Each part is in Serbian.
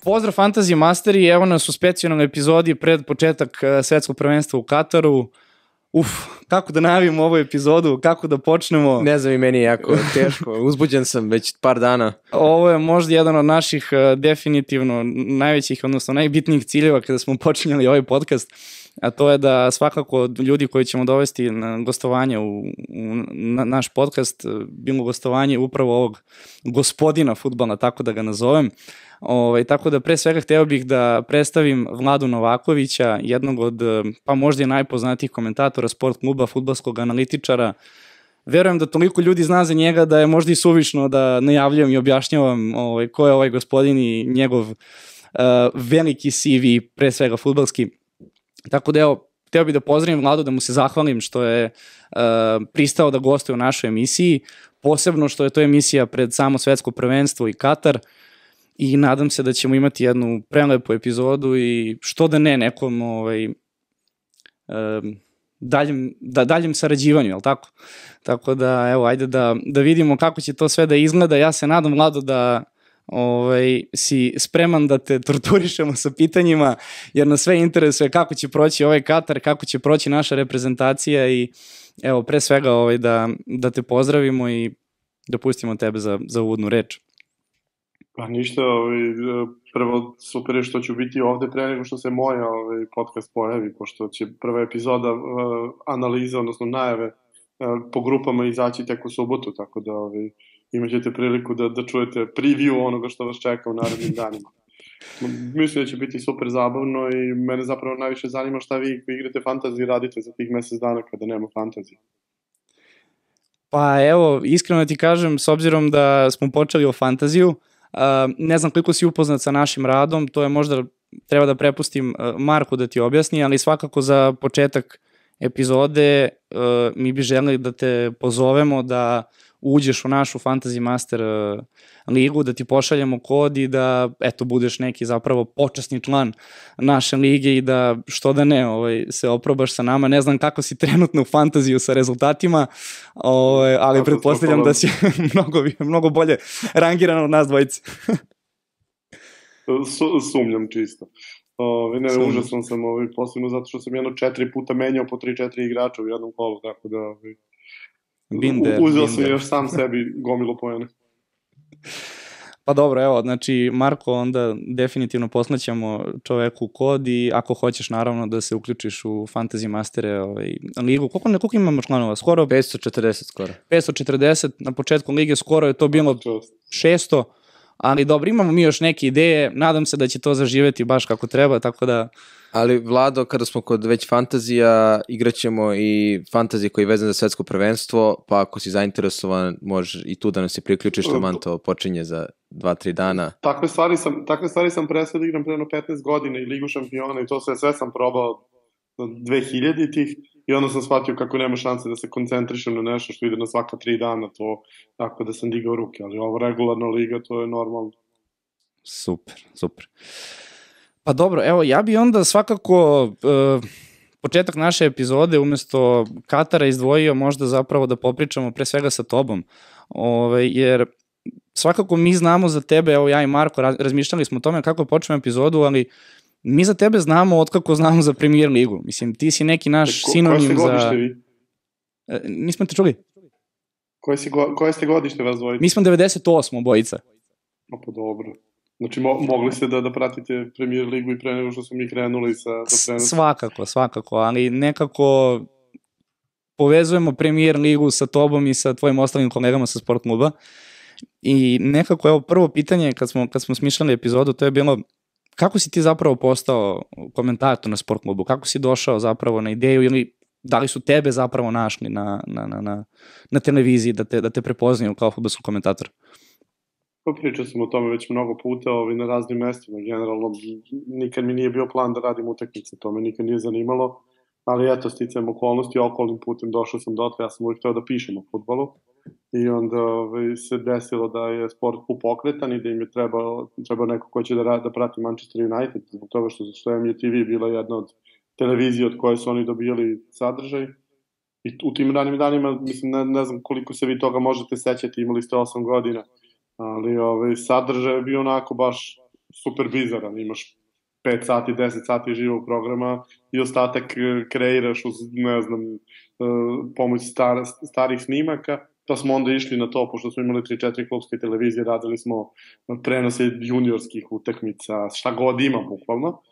Pozdrav Fantasy Masteri, evo nas u specijalnoj epizodi pred početak svetskog prvenstva u Kataru. Kako da najavimo ovu epizodu, kako da počnemo? Ne znam, i meni je jako teško, uzbuđen sam već par dana. Ovo je možda jedan od naših definitivno najvećih, odnosno najbitnijih ciljeva kada smo počinjali ovaj podcast, a to je da svakako ljudi koji ćemo dovesti na gostovanje na naš podcast, bilo gostovanje upravo ovog gospodina fudbala, tako da ga nazovem. Tako da pre svega hteo bih da predstavim Vladu Novakovića, jednog od, pa možda i najpoznatijih komentatora sport kluba, fudbalskog analitičara. Verujem da toliko ljudi zna za njega da je možda i suvišno da najavljujem i objašnjavam ko je ovaj gospodin i njegov veliki CV, pre svega fudbalski. Tako da evo, hteo bih da pozdravim Vladu, da mu se zahvalim što je pristao da gostuje u našoj emisiji, posebno što je to emisija pred samo svetsko prvenstvo i Katar. I nadam se da ćemo imati jednu prelepu epizodu i što da ne, nekom daljem sarađivanju, jel tako? Tako da, evo, ajde da vidimo kako će to sve da izgleda. Ja se nadam, Vlado, da si spreman da te torturišemo sa pitanjima, jer nas sve interesuje kako će proći ovaj Katar, kako će proći naša reprezentacija i evo, pre svega da te pozdravimo i da pustimo tebe za uvodnu reč. Pa ništa, prvo super je što ću biti ovde pre nego što se moj podcast pojavi, pošto će prva epizoda analize, odnosno najave po grupama izaći tek u subotu, tako da imat ćete priliku da čujete preview onoga što vas čeka u narednim danima. Mislim da će biti super zabavno i mene zapravo najviše zanima šta vi koji igrate fantasy radite za tih mesec dana kada nema fantasy. Pa evo, iskreno ti kažem, s obzirom da smo počeli o fantaziju, ne znam koliko si upoznat sa našim radom, to je možda treba da prepustim Marku da ti objasni, ali svakako za početak epizode mi bi želeli da te pozovemo da uđeš u našu Fantasy Master ligu, da ti pošaljemo kod i da budeš neki zapravo počasni član naše lige i da što da ne se oprobaš sa nama. Ne znam kako si trenutno u fantaziju sa rezultatima, ali pretpostavljam da si mnogo bolje rangiran od nas dvojice. Sumnjam čisto. Užasan sam posebno zato što sam 4 puta menjao po 3-4 igrača u jednom kolu, tako da uzeo sam još sam sebi gomilu poena. Pa dobro, evo, znači Marko, onda definitivno poslaćemo čoveku kod i ako hoćeš naravno da se uključiš u Fantasy Mastere ligu. Koliko imamo članova? Skoro 540 skoro. 540, na početku lige skoro je to bilo 600, ali dobro, imamo mi još neke ideje, nadam se da će to zaživeti baš kako treba, tako da... Ali Vlado, kada smo kod već fantazija, igraćemo i fantazije koji je vezan za svetsko prvenstvo, pa ako si zainteresovan, možeš i tu da nam se priključiš, što to počinje za 2-3 dana. Takve stvari sam prestao da igram pre 15 godina i Ligu šampiona i to sve sam probao 2000-ih i onda sam shvatio kako nema šanse da se koncentrišem na nešto što ide na svaka 3 dana, to tako da sam digao ruke, ali ovo regularna liga, to je normalno. Super. Pa dobro, evo, ja bi onda svakako početak naše epizode umesto Katara izdvojio možda zapravo da popričamo pre svega sa tobom, jer svakako mi znamo za tebe, evo ja i Marko razmišljali smo o tome kako počnemo epizodu, ali mi za tebe znamo otkako znamo za Premier ligu. Mislim, ti si neki naš sinonim za... Koje ste godište vi? Nismo te čuli? Koje ste godište vas dvojice? Mi smo 98 obojica. Pa dobro. Znači, mogli ste da pratite Premier ligu i pre nego što smo mi krenuli sa prenosom? Svakako, ali nekako povezujemo Premier ligu sa tobom i sa tvojim ostalim kolegama sa sport kluba. I nekako, evo, prvo pitanje kad smo smišljali epizodu, to je bilo kako si ti zapravo postao komentator na sport klubu? Kako si došao zapravo na ideju ili da li su tebe zapravo našli na televiziji da te prepoznaju kao fudbalskog komentatora? Pričao sam o tome već mnogo puta na raznim mestima, generalno nikad mi nije bio plan da radim utakmice, to me nikad nije zanimalo, ali eto, sticajem okolnosti, okolnim putem došao sam dotle, ja sam uvijek hteo da pišem o fudbalu i onda se desilo da je sport klub pokretan i da im je trebao neko ko će da prati Manchester United, zbog toga što je MUTV bila jedna od televizije od koje su oni dobijali sadržaj. I u tim ranim danima, mislim, ne znam koliko se vi toga možete sećati, imali ste 8 godina, ali sadržaj je bio onako baš super bizaran, imaš 5 sati, 10 sati živog programa i ostatak kreiraš uz, ne znam, pomoć starih snimaka, pa smo onda išli na to, pošto smo imali 3-4 klubske televizije, radili smo prenose juniorskih utakmica, šta god ima, bukvalno.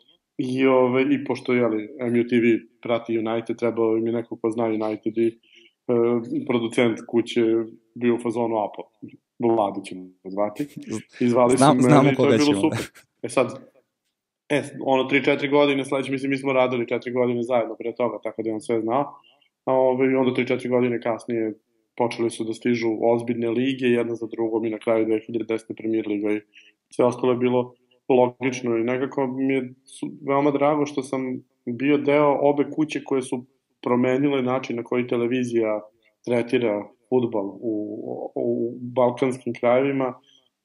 I pošto MUTV prati United, trebao im je neko ko zna United i producent kuće bio u fazonu Apo, Vladu ćemo zvati. Izvali su me i to je bilo super. Sad, 3-4 godine, sledeće, mi smo radili 4 godine zajedno pre toga, tako da je on sve znao. I onda 3-4 godine kasnije počeli su da stižu ozbiljne lige, jedna za drugom i na kraju 2010. Premier Liga i sve ostalo je bilo logično i nekako mi je veoma drago što sam bio deo obe kuće koje su promenile način na koji televizija tretira fudbal u balkanskim krajevima.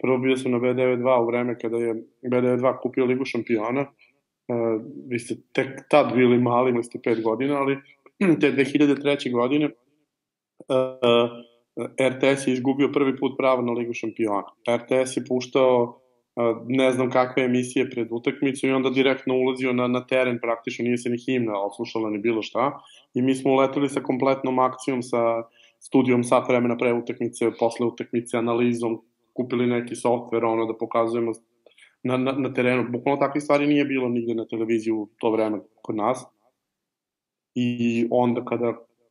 Prvo bio sam na B92 u vreme kada je B92 kupio Ligu šampiona. Vi ste tek tad bili mali, imali ste 5 godina, ali te 2003. godine RTS je izgubio prvi put pravo na Ligu šampiona. RTS je puštao ne znam kakve emisije pred utakmicu i onda direktno ulazio na teren, praktično nije se ni himna oslušala ni bilo šta. I mi smo uleteli sa kompletnom akcijom, sa studijom sat vremena pre utakmice, posle utakmice, analizom, kupili neki software, da pokazujemo na terenu. Bukvalno takvih stvari nije bilo nigde na televiziji u to vreme kod nas. I onda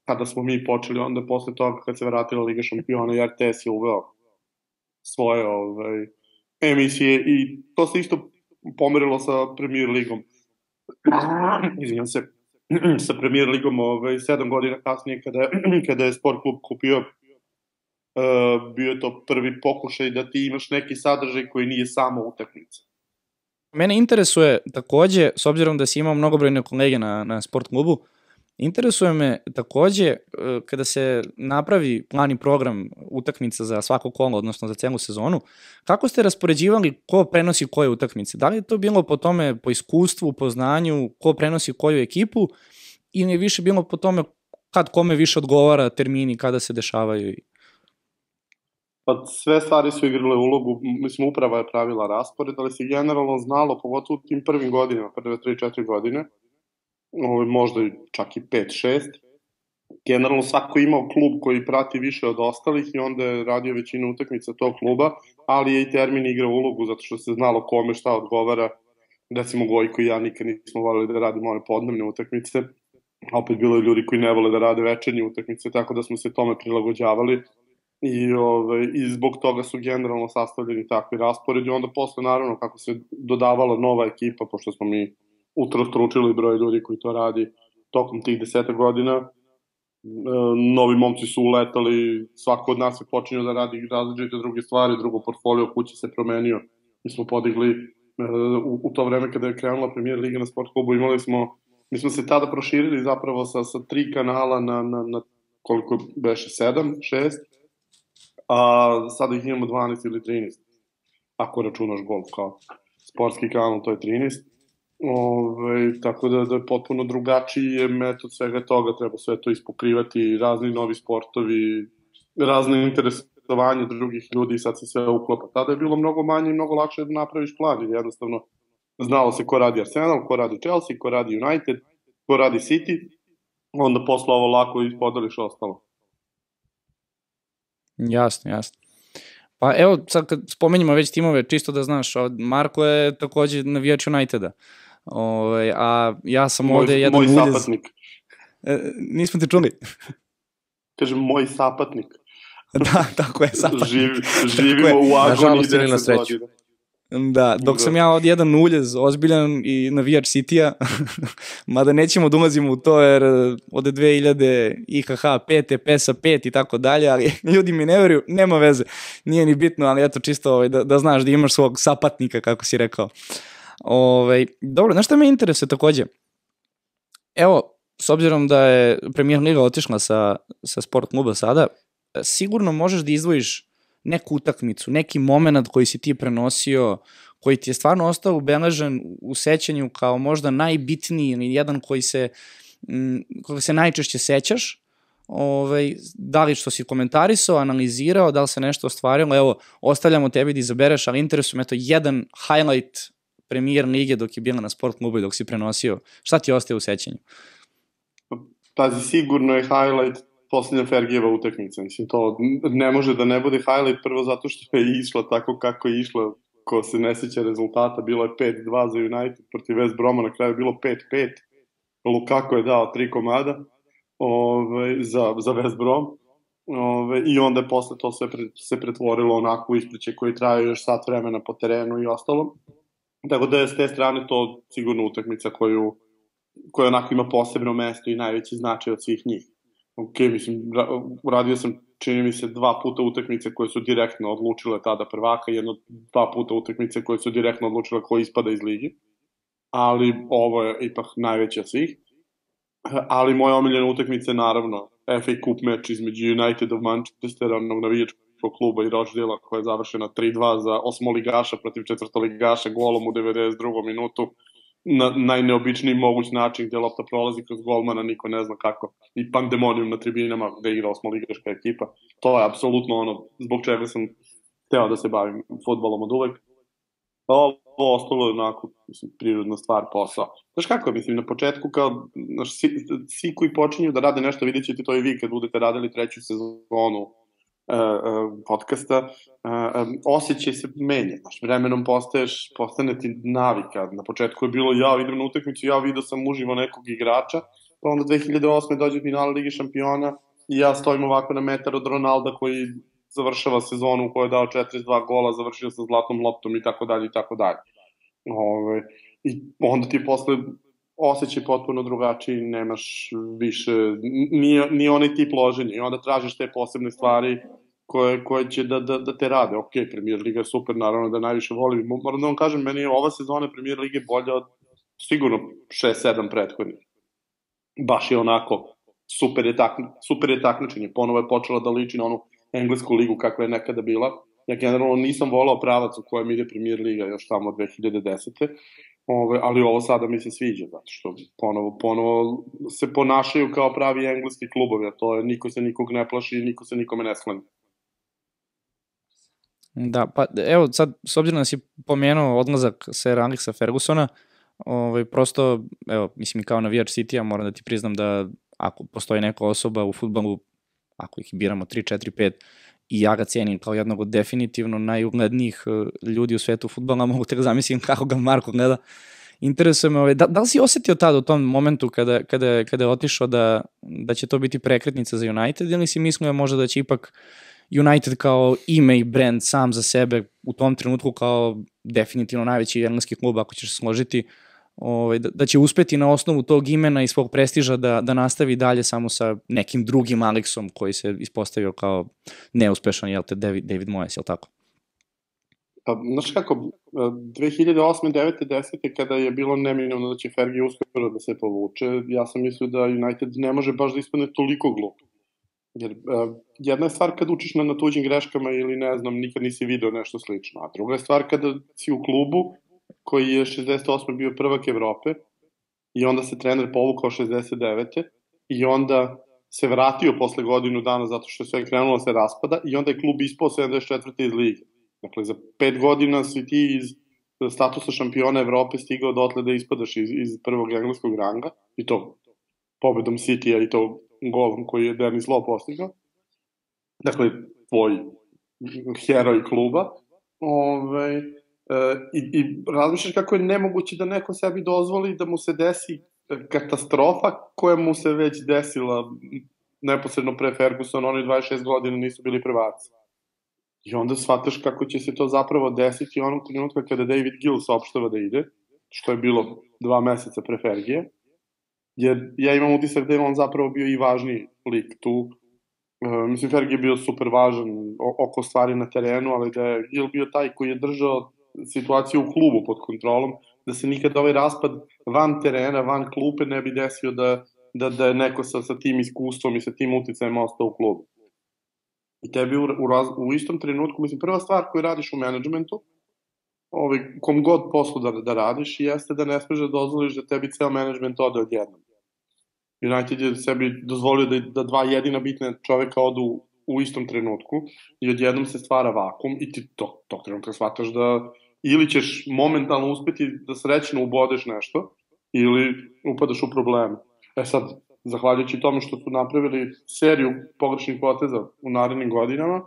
kada smo mi počeli, onda posle toga kad se vratila Liga šampiona i RTS je uveo svoje emisije i to se isto pomerilo sa Premier Ligom. Izvinjam se, sa Premier Ligom 7 godina kasnije kada je Sport klub kupio, bio je to prvi pokušaj da ti imaš neki sadržaj koji nije samo utakmica. Mene interesuje takođe, s obzirom da si imao mnogobrojne kolege na Sport klubu, interesuje me takođe kada se napravi plan i program utakmica za svako kolo, odnosno za celu sezonu, kako ste raspoređivali ko prenosi koje utakmice? Da li je to bilo po tome, po iskustvu, po znanju, ko prenosi koju ekipu ili je više bilo po tome kad kome više odgovara termini, kada se dešavaju? Pa sve stvari su igrale ulogu, mislim uprava je pravila raspored, ali se generalno znalo, pogotovo u tim prvim godinama, prve 3-4 godine, možda čak i 5-6. Generalno svako imao klub koji prati više od ostalih i onda je radio većinu utakmica tog kluba, ali je i termin igrao ulogu zato što se znalo kome šta odgovara. Recimo Gojko i ja nikad nismo volili da radimo one podnevne utakmice, a opet bilo je ljudi koji ne vole da rade večernje utakmice, tako da smo se tome prilagođavali i zbog toga su generalno sastavljeni takvi rasporedi. Onda posle naravno kako se dodavala nova ekipa, pošto smo mi utrostručili broj ljudi koji to radi tokom tih 10 godina. Novi momci su uletali, svako od nas je počinio da radi različite druge stvari, drugo portfolio kuće se promenio. Mi smo podigli, u to vreme kada je krenula Premier Liga na Sport klubu, mi smo se tada proširili zapravo sa 3 kanala na koliko beše, 7, 6, a sada ih imamo 12 ili 13. Ako računaš golf kao sportski kanal, to je 13. Tako da je potpuno drugačiji metod svega toga, treba sve to ispokrivati, razni novi sportovi, razne interesovanje drugih ljudi i sad se sve uklapa. Tada je bilo mnogo manje i mnogo lakše da napraviš plan, jer jednostavno znalo se ko radi Arsenal, ko radi Chelsea, ko radi United, ko radi City, onda posle ovo lako ispodališ ostalo. Jasno. Pa evo, sad kad spomenjamo već timove, čisto da znaš, Marko je takođe navijač Uniteda. A ja sam ovde jedan uljez... Moj sapatnik. Nismo te čuli. Kažem, moj sapatnik. Da, tako je, sapatnik. Živimo u agoni 10 godina. Da, dok sam ja jedan uljez, ozbiljan i navijač City-a, mada nećemo da ulazimo u to jer od 2000 IHH 5, PESA 5 i tako dalje, ali ljudi mi ne veruju, nema veze, nije ni bitno, ali eto čisto da znaš da imaš svog sapatnika, kako si rekao. Dobro, znaš šta me interesuje takođe? Evo, s obzirom da je Premier Liga otišla sa Sport kluba sada, sigurno možeš da izdvojiš neku utakmicu, neki moment koji si ti prenosio, koji ti je stvarno ostao ubeležen u sećanju kao možda najbitniji ili jedan koji se najčešće sećaš, da li što si komentarisao, analizirao, da li se nešto ostvarilo, evo, ostavljamo tebi da izabereš, ali interesuje me to jedan highlight premijer lige dok je bila na sport klubu i dok si prenosio? Šta ti ostaje u sećanju? Pazi, sigurno je highlight posljednja Fergijeva utakmica. Mislim, to ne može da ne bude highlight prvo zato što je išla tako kako je išla, ko se ne sjeća rezultata, bilo je 5-2 za United protiv West Broma, na kraju je bilo 5-5. Lukaku je dao 3 komada za West Brom. I onda je posle to sve se pretvorilo onako u ispriče koji traju još sat vremena po terenu i ostalo. Tako da je s te strane to sigurno utakmica koja onako ima posebno mesto i najveći značaj od svih njih. Ok, mislim, uradio sam, čini mi se, 2 puta utakmice koje su direktno odlučile tada prvaka, 2 puta utakmice koje su direktno odlučile ko ispada iz ligi. Ali ovo je ipak najveća svih. Ali moja omiljena utakmica je naravno FA Cup meč između United of Manchestera, navijačkog kluba i Rochdale, koja je završena 3-2 za osmoligaša protiv četvrtoligaša golom u 92. minutu. Na najneobičniji moguć način gde lopta prolazi kroz golmana, niko ne zna kako, i pandemonijum na tribinama gde igra osmoligaška ekipa. To je apsolutno ono zbog čega sam hteo da se bavim fudbalom od uvek. Ovo ostalo je onako, mislim, prirodna stvar, posao. Znaš kako, mislim, na početku kao svi koji počinju da rade nešto, vidjet ćete to i vi kad budete radili 3. sezonu podcasta, osjećaj se menja, znaš, vremenom postane ti navika. Na početku je bilo, ja idem na utakmicu, ja vidio sam uživo nekog igrača, pa onda 2008. dođe finale Lige šampiona i ja stojim ovako na metar od Ronalda koji završava sezonu u kojoj je dao 42 gola, završio sa zlatnom loptom i tako dalje i tako dalje. I onda ti posle osjećaj potpuno drugačiji, nemaš više, nije onaj tip loženja i onda tražiš te posebne stvari koje će da te rade. Ok, Premier Liga je super, naravno da najviše volim. Moram da vam kažem, meni je ova sezona Premier Lige bolja od sigurno 6-7 prethodnih. Baš je onako, super je takmičenje. Ponovo je počela da liči na onu englesku ligu kakva je nekada bila. Ja generalno nisam volao pravac u kojem ide Premier Liga još tamo od 2010. Ali ovo sada mi se sviđa, zato što ponovo se ponašaju kao pravi engleski klubovi, a to je niko se nikog ne plaši i niko se nikome ne sklanja. Da, pa evo sad, s obzirom da si pomenuo odlazak Sir Alexa Fergusona, prosto, evo, mislim i kao navijač City-a moram da ti priznam da ako postoji neka osoba u fudbalu, ako ih biramo 3, 4, 5, i ja ga cenim kao jednog od definitivno najuglednijih ljudi u svetu fudbala, mogu te ga zamislim kako ga Marko gleda. Interesuje me, da li si osetio tada u tom momentu kada je otišao da će to biti prekretnica za United, ili si mislio možda da će ipak United kao ime i brand sam za sebe u tom trenutku kao definitivno najveći engleski klub, ako ćeš se složiti, da će uspeti na osnovu tog imena i svog prestiža da nastavi dalje samo sa nekim drugim Alexom koji se ispostavio kao neuspešan, jel te, David Moyes, jel tako? Pa, znaš kako, 2008. 9. 10. kada je bilo neminovno da će Fergie uskoro da se povuče, ja sam mislio da United ne može baš da ispane toliko glup. Jer jedna je stvar kad učiš na tuđim greškama ili ne znam, nikad nisi video nešto slično, a druga je stvar kada si u klubu koji je 68. bio prvak Evrope i onda se trener povukao 69. i onda se vratio posle godinu dana zato što je sve krenulo se raspada i onda je klub ispao 74. iz lige. Dakle, za 5 godina si ti iz statusa šampiona Evrope stigao dotle da ispadaš iz prvog engleskog ranga i to pobedom City-a i to golom koji je Denis Law postigao. Dakle, tvoj heroj kluba. I razmišljaš kako je nemoguće da neko sebi dozvoli da mu se desi katastrofa koja mu se već desila neposredno pre Fergusona, oni 26 godina nisu bili prvaci. I onda shvataš kako će se to zapravo desiti onog trenutka kada David Gill saopštava da ide, što je bilo 2 meseca pre Fergije, jer ja imam utisak da je on zapravo bio i važniji lik tu. Mislim, Fergie je bio super važan oko stvari na terenu, ali da je Gill bio taj koji je držao situaciju u klubu pod kontrolom, da se nikada ovaj raspad van terena, van klupe ne bi desio da je neko sa tim iskustvom i sa tim uticajem ostao u klubu. I tebi u istom trenutku, mislim, prva stvar koju radiš u menadžmentu, kom god poslu da radiš, jeste da ne smeš da dozvoliš da tebi ceo menadžment ode odjednom. United je sebi dozvolio da 2 jedina bitne čoveka odu u istom trenutku i odjednom se stvara vakum i ti tog trenutka shvataš ili ćeš momentalno uspeti da srećno ubodeš nešto, ili upadaš u probleme. Sad, zahvaljujući tome što su napravili seriju pogrešnih poteza u narednim godinama,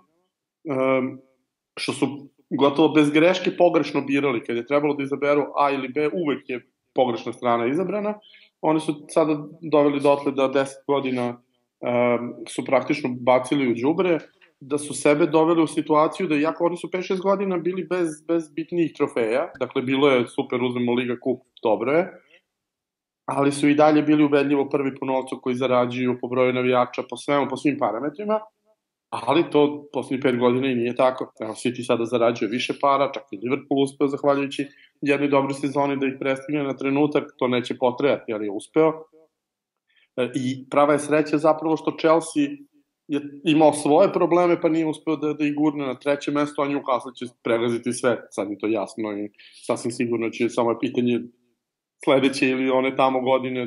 što su gotovo bez greške pogrešno birali, kad je trebalo da izaberu A ili B, uvek je pogrešna strana izabrana, oni su sada doveli dotle da 10 godina su praktično bacili u đubre, da su sebe doveli u situaciju da, iako oni su 5-6 godina bili bez bitnijih trofeja, dakle bilo je super, uzmemo Liga Kup, dobro je, ali su i dalje bili ubedljivo prvi po novcu koji zarađuju, po broju navijača, po svemu, po svim parametrima, ali to poslednjih 5 godina i nije tako. Evo, City sada zarađuje više para, čak i Liverpool uspeo zahvaljujući jednoj dobroj sezoni da ih prestigne na trenutak, to neće potrejati, ali je uspeo. I prava je sreća zapravo što Chelsea je imao svoje probleme pa nije uspeo da ih gurne na treće mesto, a Newcastle će pregaziti sve, sad je to jasno i sasvim sigurno će, samo je pitanje sledeće ili one tamo godine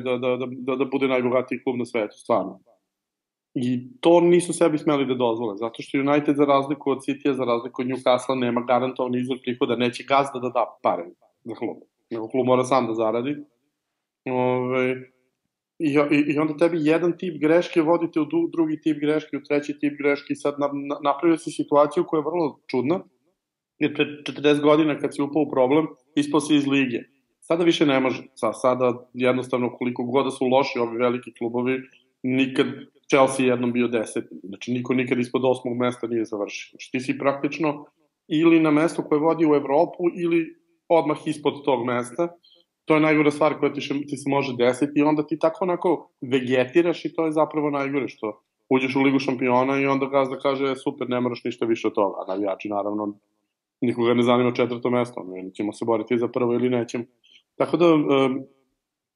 da bude najbogatiji klub na svetu, stvarno. I to nisu sebi smeli da dozvole, zato što United za razliku od City-a, za razliku od Newcastle nema garantovani izvor prihoda, neće gazda da da pare za klub, nego klub mora sam da zaradi. I onda tebi jedan tip greške vodite u drugi tip greške, u treći tip greške i sad napravio si situaciju koja je vrlo čudna, jer pre 40 godina kad si upao u problem, ispao si iz lige. Sada više ne može. Sada jednostavno koliko god da su loši ovi veliki klubovi, nikad Chelsea jednom bio 10. Znači niko nikad ispod 8. mesta nije završio. Znači ti si praktično ili na mesto koje vodi u Evropu ili odmah ispod tog mesta. To je najgora stvar koja ti se može desiti i onda ti tako onako vegetiraš i to je zapravo najgore što uđeš u Ligu šampiona i onda gazda kaže super, ne moraš ništa više od toga. A navijači naravno nikoga ne zanima 4. mesto, ćemo se boriti za prvo ili nećemo. Tako da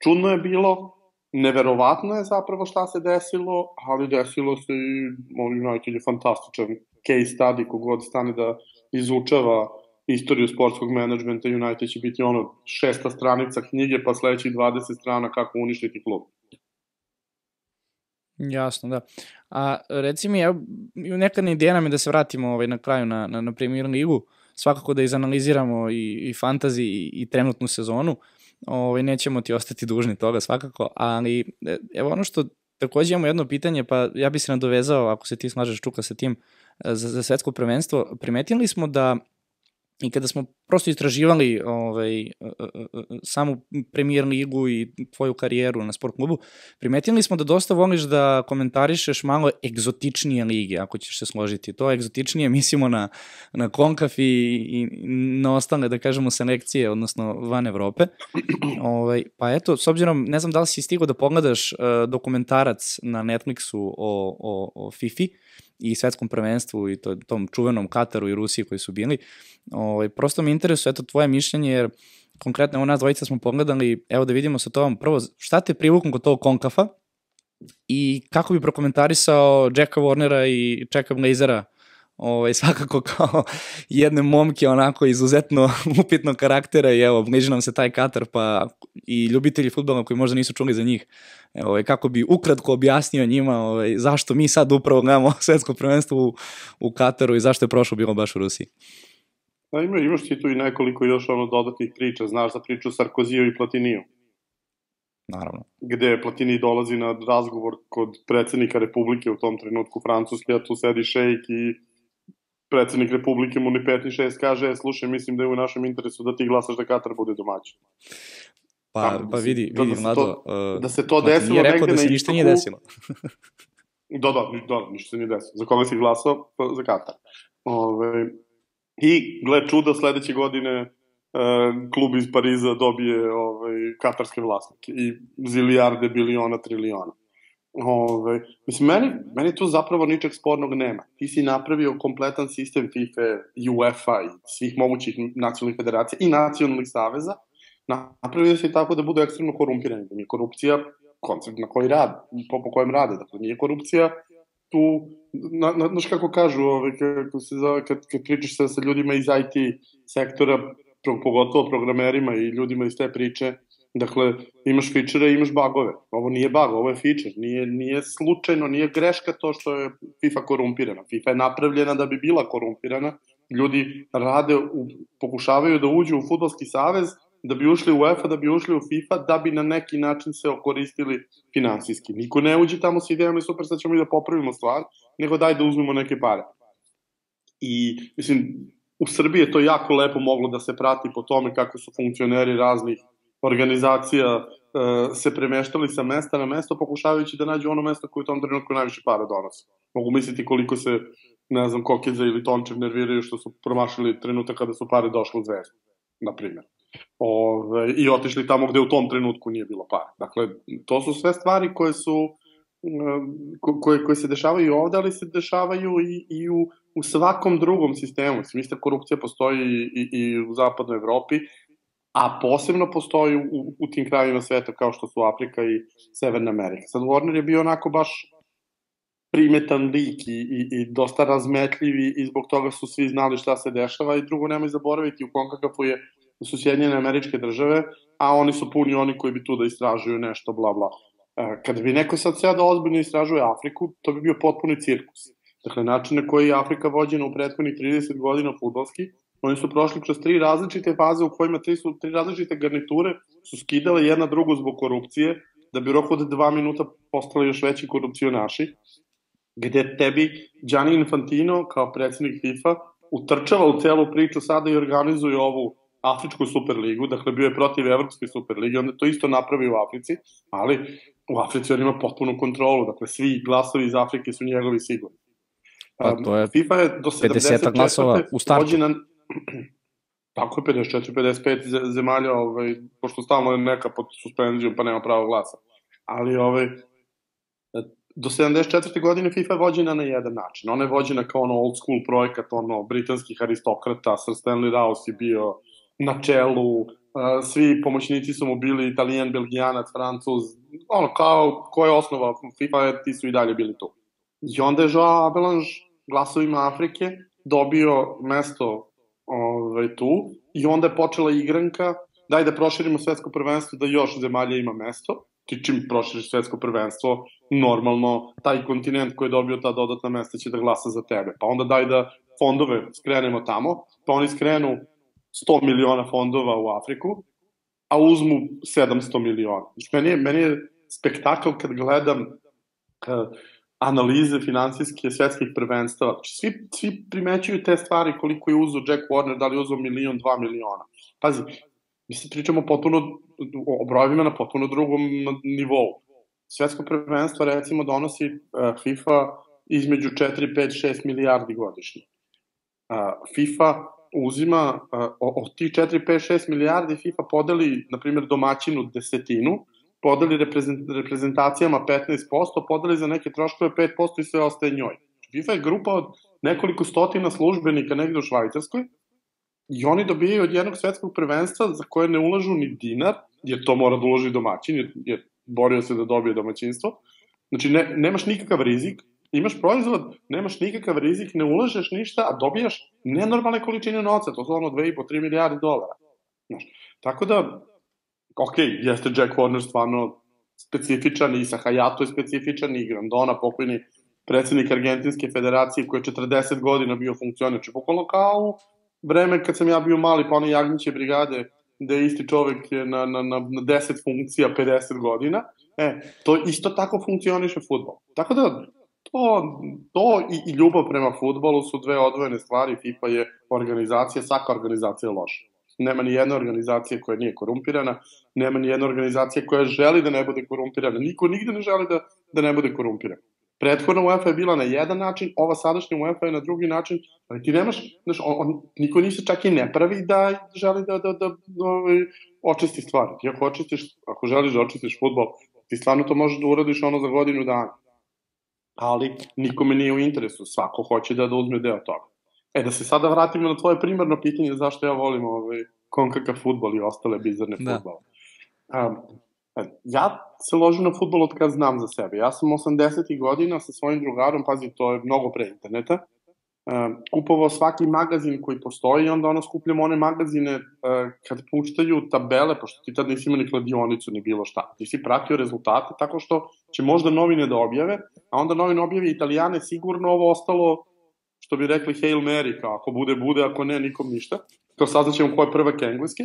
čudno je bilo, neverovatno je zapravo šta se desilo, ali desilo se i United je fantastičan case study, kogod stane da izučava istoriju sportskog menadžmenta, United će biti 6. stranica knjige, pa sledećih 20 strana kako uništiti klub. Jasno, da. A reci mi, nekad ideja nam je da se vratimo na kraju na Premier ligu, svakako da izanaliziramo i fantasy i trenutnu sezonu, nećemo ti ostati dužni toga svakako, ali evo ono što takođe imamo jedno pitanje, pa ja bi se nadovezao, ako se ti slažeš Čuka sa tim, za svetsko prvenstvo, primetili smo da i kada smo prosto istraživali samu Premier ligu i tvoju karijeru na sport klubu, primetili smo da dosta voliš da komentarišeš malo egzotičnije lige, ako ćeš se složiti. To egzotičnije mislimo na CONCACAF i na ostale, da kažemo, selekcije, odnosno van Evrope. Pa eto, s obzirom, ne znam da li si stigao da pogledaš dokumentarac na Netflixu o FIFA i svetskom prvenstvu i tom čuvenom Kataru i Rusiji koji su bili. Prosto mi interesuje eto tvoje mišljenje, jer konkretno evo nas dvojica smo pogledali, evo da vidimo sa tobom prvo šta te privuklo kod tog CONCACAF-a i kako bi prokomentarisao Jacka Warnera i Checka Blazera, svakako kao jedne momke onako izuzetno upitnog karaktera i evo bliži nam se taj Katar pa i ljubitelji fudbala koji možda nisu čuli za njih, kako bi ukratko objasnio njima zašto mi sad upravo gledamo svetsko prvenstvo u Kataru i zašto je prošlo bilo baš u Rusiji. Imaš ti tu i nekoliko još dodatnih priča, znaš za priču Sarkoziju i Platiniju. Naravno. Gde Platini dolazi na razgovor kod predsednika Republike u tom trenutku Francuske, a tu sedi šejk i predsednik Republike mu ni 5 ni 6 kaže, slušaj, mislim da je u našem interesu da ti glasaš da Katar bude domaćin. Pa vidi, Vlado, da se to desilo nije rekao da se ništa nije desilo. Da, ništa se nije desilo. Za koga si glasao? Za Katar. I, gle čuda, sledeće godine klub iz Pariza dobije katarske vlasnike i zilijarde, biliona, triliona. Mislim, meni tu zapravo ničeg spornog nema. Ti si napravio kompletan sistem FIFA, UEFA i svih mogućih nacionalnih federacija i nacionalnih saveza. Napravio si tako da budu ekstremno korumpirani. Da nije korupcija koncept na koji rade, po kojem rade. Dakle, nije korupcija tu, znaš kako kažu, kad pričaš sa ljudima iz IT sektora, pogotovo programerima i ljudima iz te priče, dakle, imaš feature-e i imaš bugove. Ovo nije bug, ovo je feature. Nije slučajno, nije greška to što je FIFA korumpirana. FIFA je napravljena da bi bila korumpirana Ljudi rade, pokušavaju da uđu u fudbalski savez, da bi ušli u UEFA, da bi ušli u FIFA, da bi na neki način se okoristili finansijski. Niko ne uđe tamo s idejama i super, sad ćemo i da popravimo stvar, nego daj da uzmemo neke pare. I, mislim, u Srbiji je to jako lepo moglo da se prati po tome kako su funkcioneri raznih organizacija se premeštali sa mesta na mesto, pokušavajući da nađu ono mesto koje u tom trenutku najviše para donosi. Mogu misliti koliko se, ne znam, Kokeza ili Tončev nerviraju što su promašili trenutak kada su pare došle u Zvezdu, na primjer. I otišli tamo gde u tom trenutku nije bilo para. Dakle, to su sve stvari koje su koje se dešavaju i ovde, ali se dešavaju i u svakom drugom sistemu. Ista korupcija postoji i u zapadnoj Evropi, a posebno postoji u tim krajevima sveta kao što su Afrika i Severna Amerika. Sad Warner je bio onako baš primetan lik i dosta razmetljiv i zbog toga su svi znali šta se dešava i drugo nemoj zaboraviti u CONCACAF-u su Sjedinjene Američke Države, a oni su puni oni koji bi tu da istražuju nešto, bla bla. Kada bi neko sad sada ozbiljno istražuje Afriku, to bi bio potpuni cirkus. Dakle, način na koji je Afrika vođena u prethodnih 30 godina fudbalski, oni su prošli kroz 3 različite faze u kojima 3 različite garniture su skidale jedna drugu zbog korupcije, da bi u roku od 2 minuta postali još veći korupcionaši, gde tebi Gianni Infantino kao predsjednik FIFA utrčava u celu priču sada i organizuje ovu Afričku superligu, dakle bio je protiv Evropske superlige, onda to isto napravi u Africi, ali u Africi on ima potpunu kontrolu, dakle svi glasovi iz Afrike su njegovi sigurni. To je FIFA je do 50 glasova u startu. Tako je, 54-55 zemalja, pošto stalno je neka pod suspenzijom pa nema pravo glasa. Ali do 74. godine FIFA je vođena na jedan način. Ona je vođena kao old school projekat, britanskih aristokrata, Sir Stanley Rouse je bio na čelu, svi pomoćnici su mu bili Italijan, Belgijanac, Francuz, kao ko je osnova FIFA, ti su i dalje bili tu. I onda je Joao Abelange glasovima Afrike dobio mesto tu i onda je počela igranka, daj da proširimo svetsko prvenstvo, da još zemalja ima mesto, ti čim proširiš svetsko prvenstvo, normalno taj kontinent koji je dobio ta dodatna mesta će da glasa za tebe, pa onda daj da fondove skrenemo tamo, pa oni skrenu 100 miliona fondova u Afriku, a uzmu 700 miliona. Meni je spektakl kad gledam analize finansijske svetskih prvenstava. Svi primećuju te stvari koliko je uzeo Jack Warner, da li je uzeo 1, 2 miliona. Pazi, mi se pričamo potpuno o brojevima na potpuno drugom nivou. Svetsko prvenstvo recimo donosi FIFA između 4, 5, 6 milijardi godišnje. FIFA uzima od tih 4, 5, 6 milijardi FIFA podeli, na primjer, domaćinu 10%, podeli reprezentacijama 15%, podeli za neke troškove 5% i sve ostaje njoj. FIFA je grupa od nekoliko stotina službenika negde u Švajcarskoj i oni dobijaju od jednog svetskog prvenstva za koje ne ulažu ni dinar, jer to mora da uloži domaćin, jer borio se da dobije domaćinstvo. Znači, nemaš nikakav rizik, imaš proizvod, nemaš nikakav rizik, ne ulažeš ništa, a dobijaš nenormalne količine novca, to su 2,5-3 milijardi dolara. Tako da, ok, jeste Jack Warner stvarno specifičan i Sahajato je specifičan i Grandona, pokojni predsjednik Argentinske federacije koji je 40 godina bio funkcioner. Bukvalno kao u vreme kad sam ja bio mali, pa one Jagnjiće brigade, gde je isti čovek na 10 funkcija 50 godina. To isto tako funkcioniše fudbal. Tako da, to i ljubav prema fudbalu su dve odvojene stvari. FIFA je organizacija, svaka organizacija je loša. Nema ni jedna organizacija koja nije korumpirana, nema ni jedna organizacija koja želi da ne bude korumpirana. Niko nigde ne želi da ne bude korumpiran. Prethodna UEFA je bila na jedan način, ova sadašnja UEFA je na drugi način, ali ti nemaš, niko nisu čak i ne pravi da želi da očisti stvari. Ti ako želiš da očistiš fudbal, ti stvarno to možeš da uradiš za godinu dana. Ali nikome nije u interesu, svako hoće da uzme deo toga. Da se sada vratimo na tvoje primarno pitanje zašto ja volim CONCACAF fudbal i ostale bizarne fudbale. Ja se ložim na fudbal od kad znam za sebe. Ja sam 80. godina sa svojim drugarom, pazi, to je mnogo pre interneta, kupovao svaki magazin koji postoji i onda skupljamo one magazine kad puštaju tabele, pošto ti tad nisi imao ni kladionicu ni bilo šta. Ti si pratio rezultate tako što će možda novine da objave, a onda novine objave Italijane sigurno, ovo ostalo što bi rekli Hail Mary, kao ako bude, bude, ako ne, nikom ništa. Kao saznaćemo ko je prvak engleski,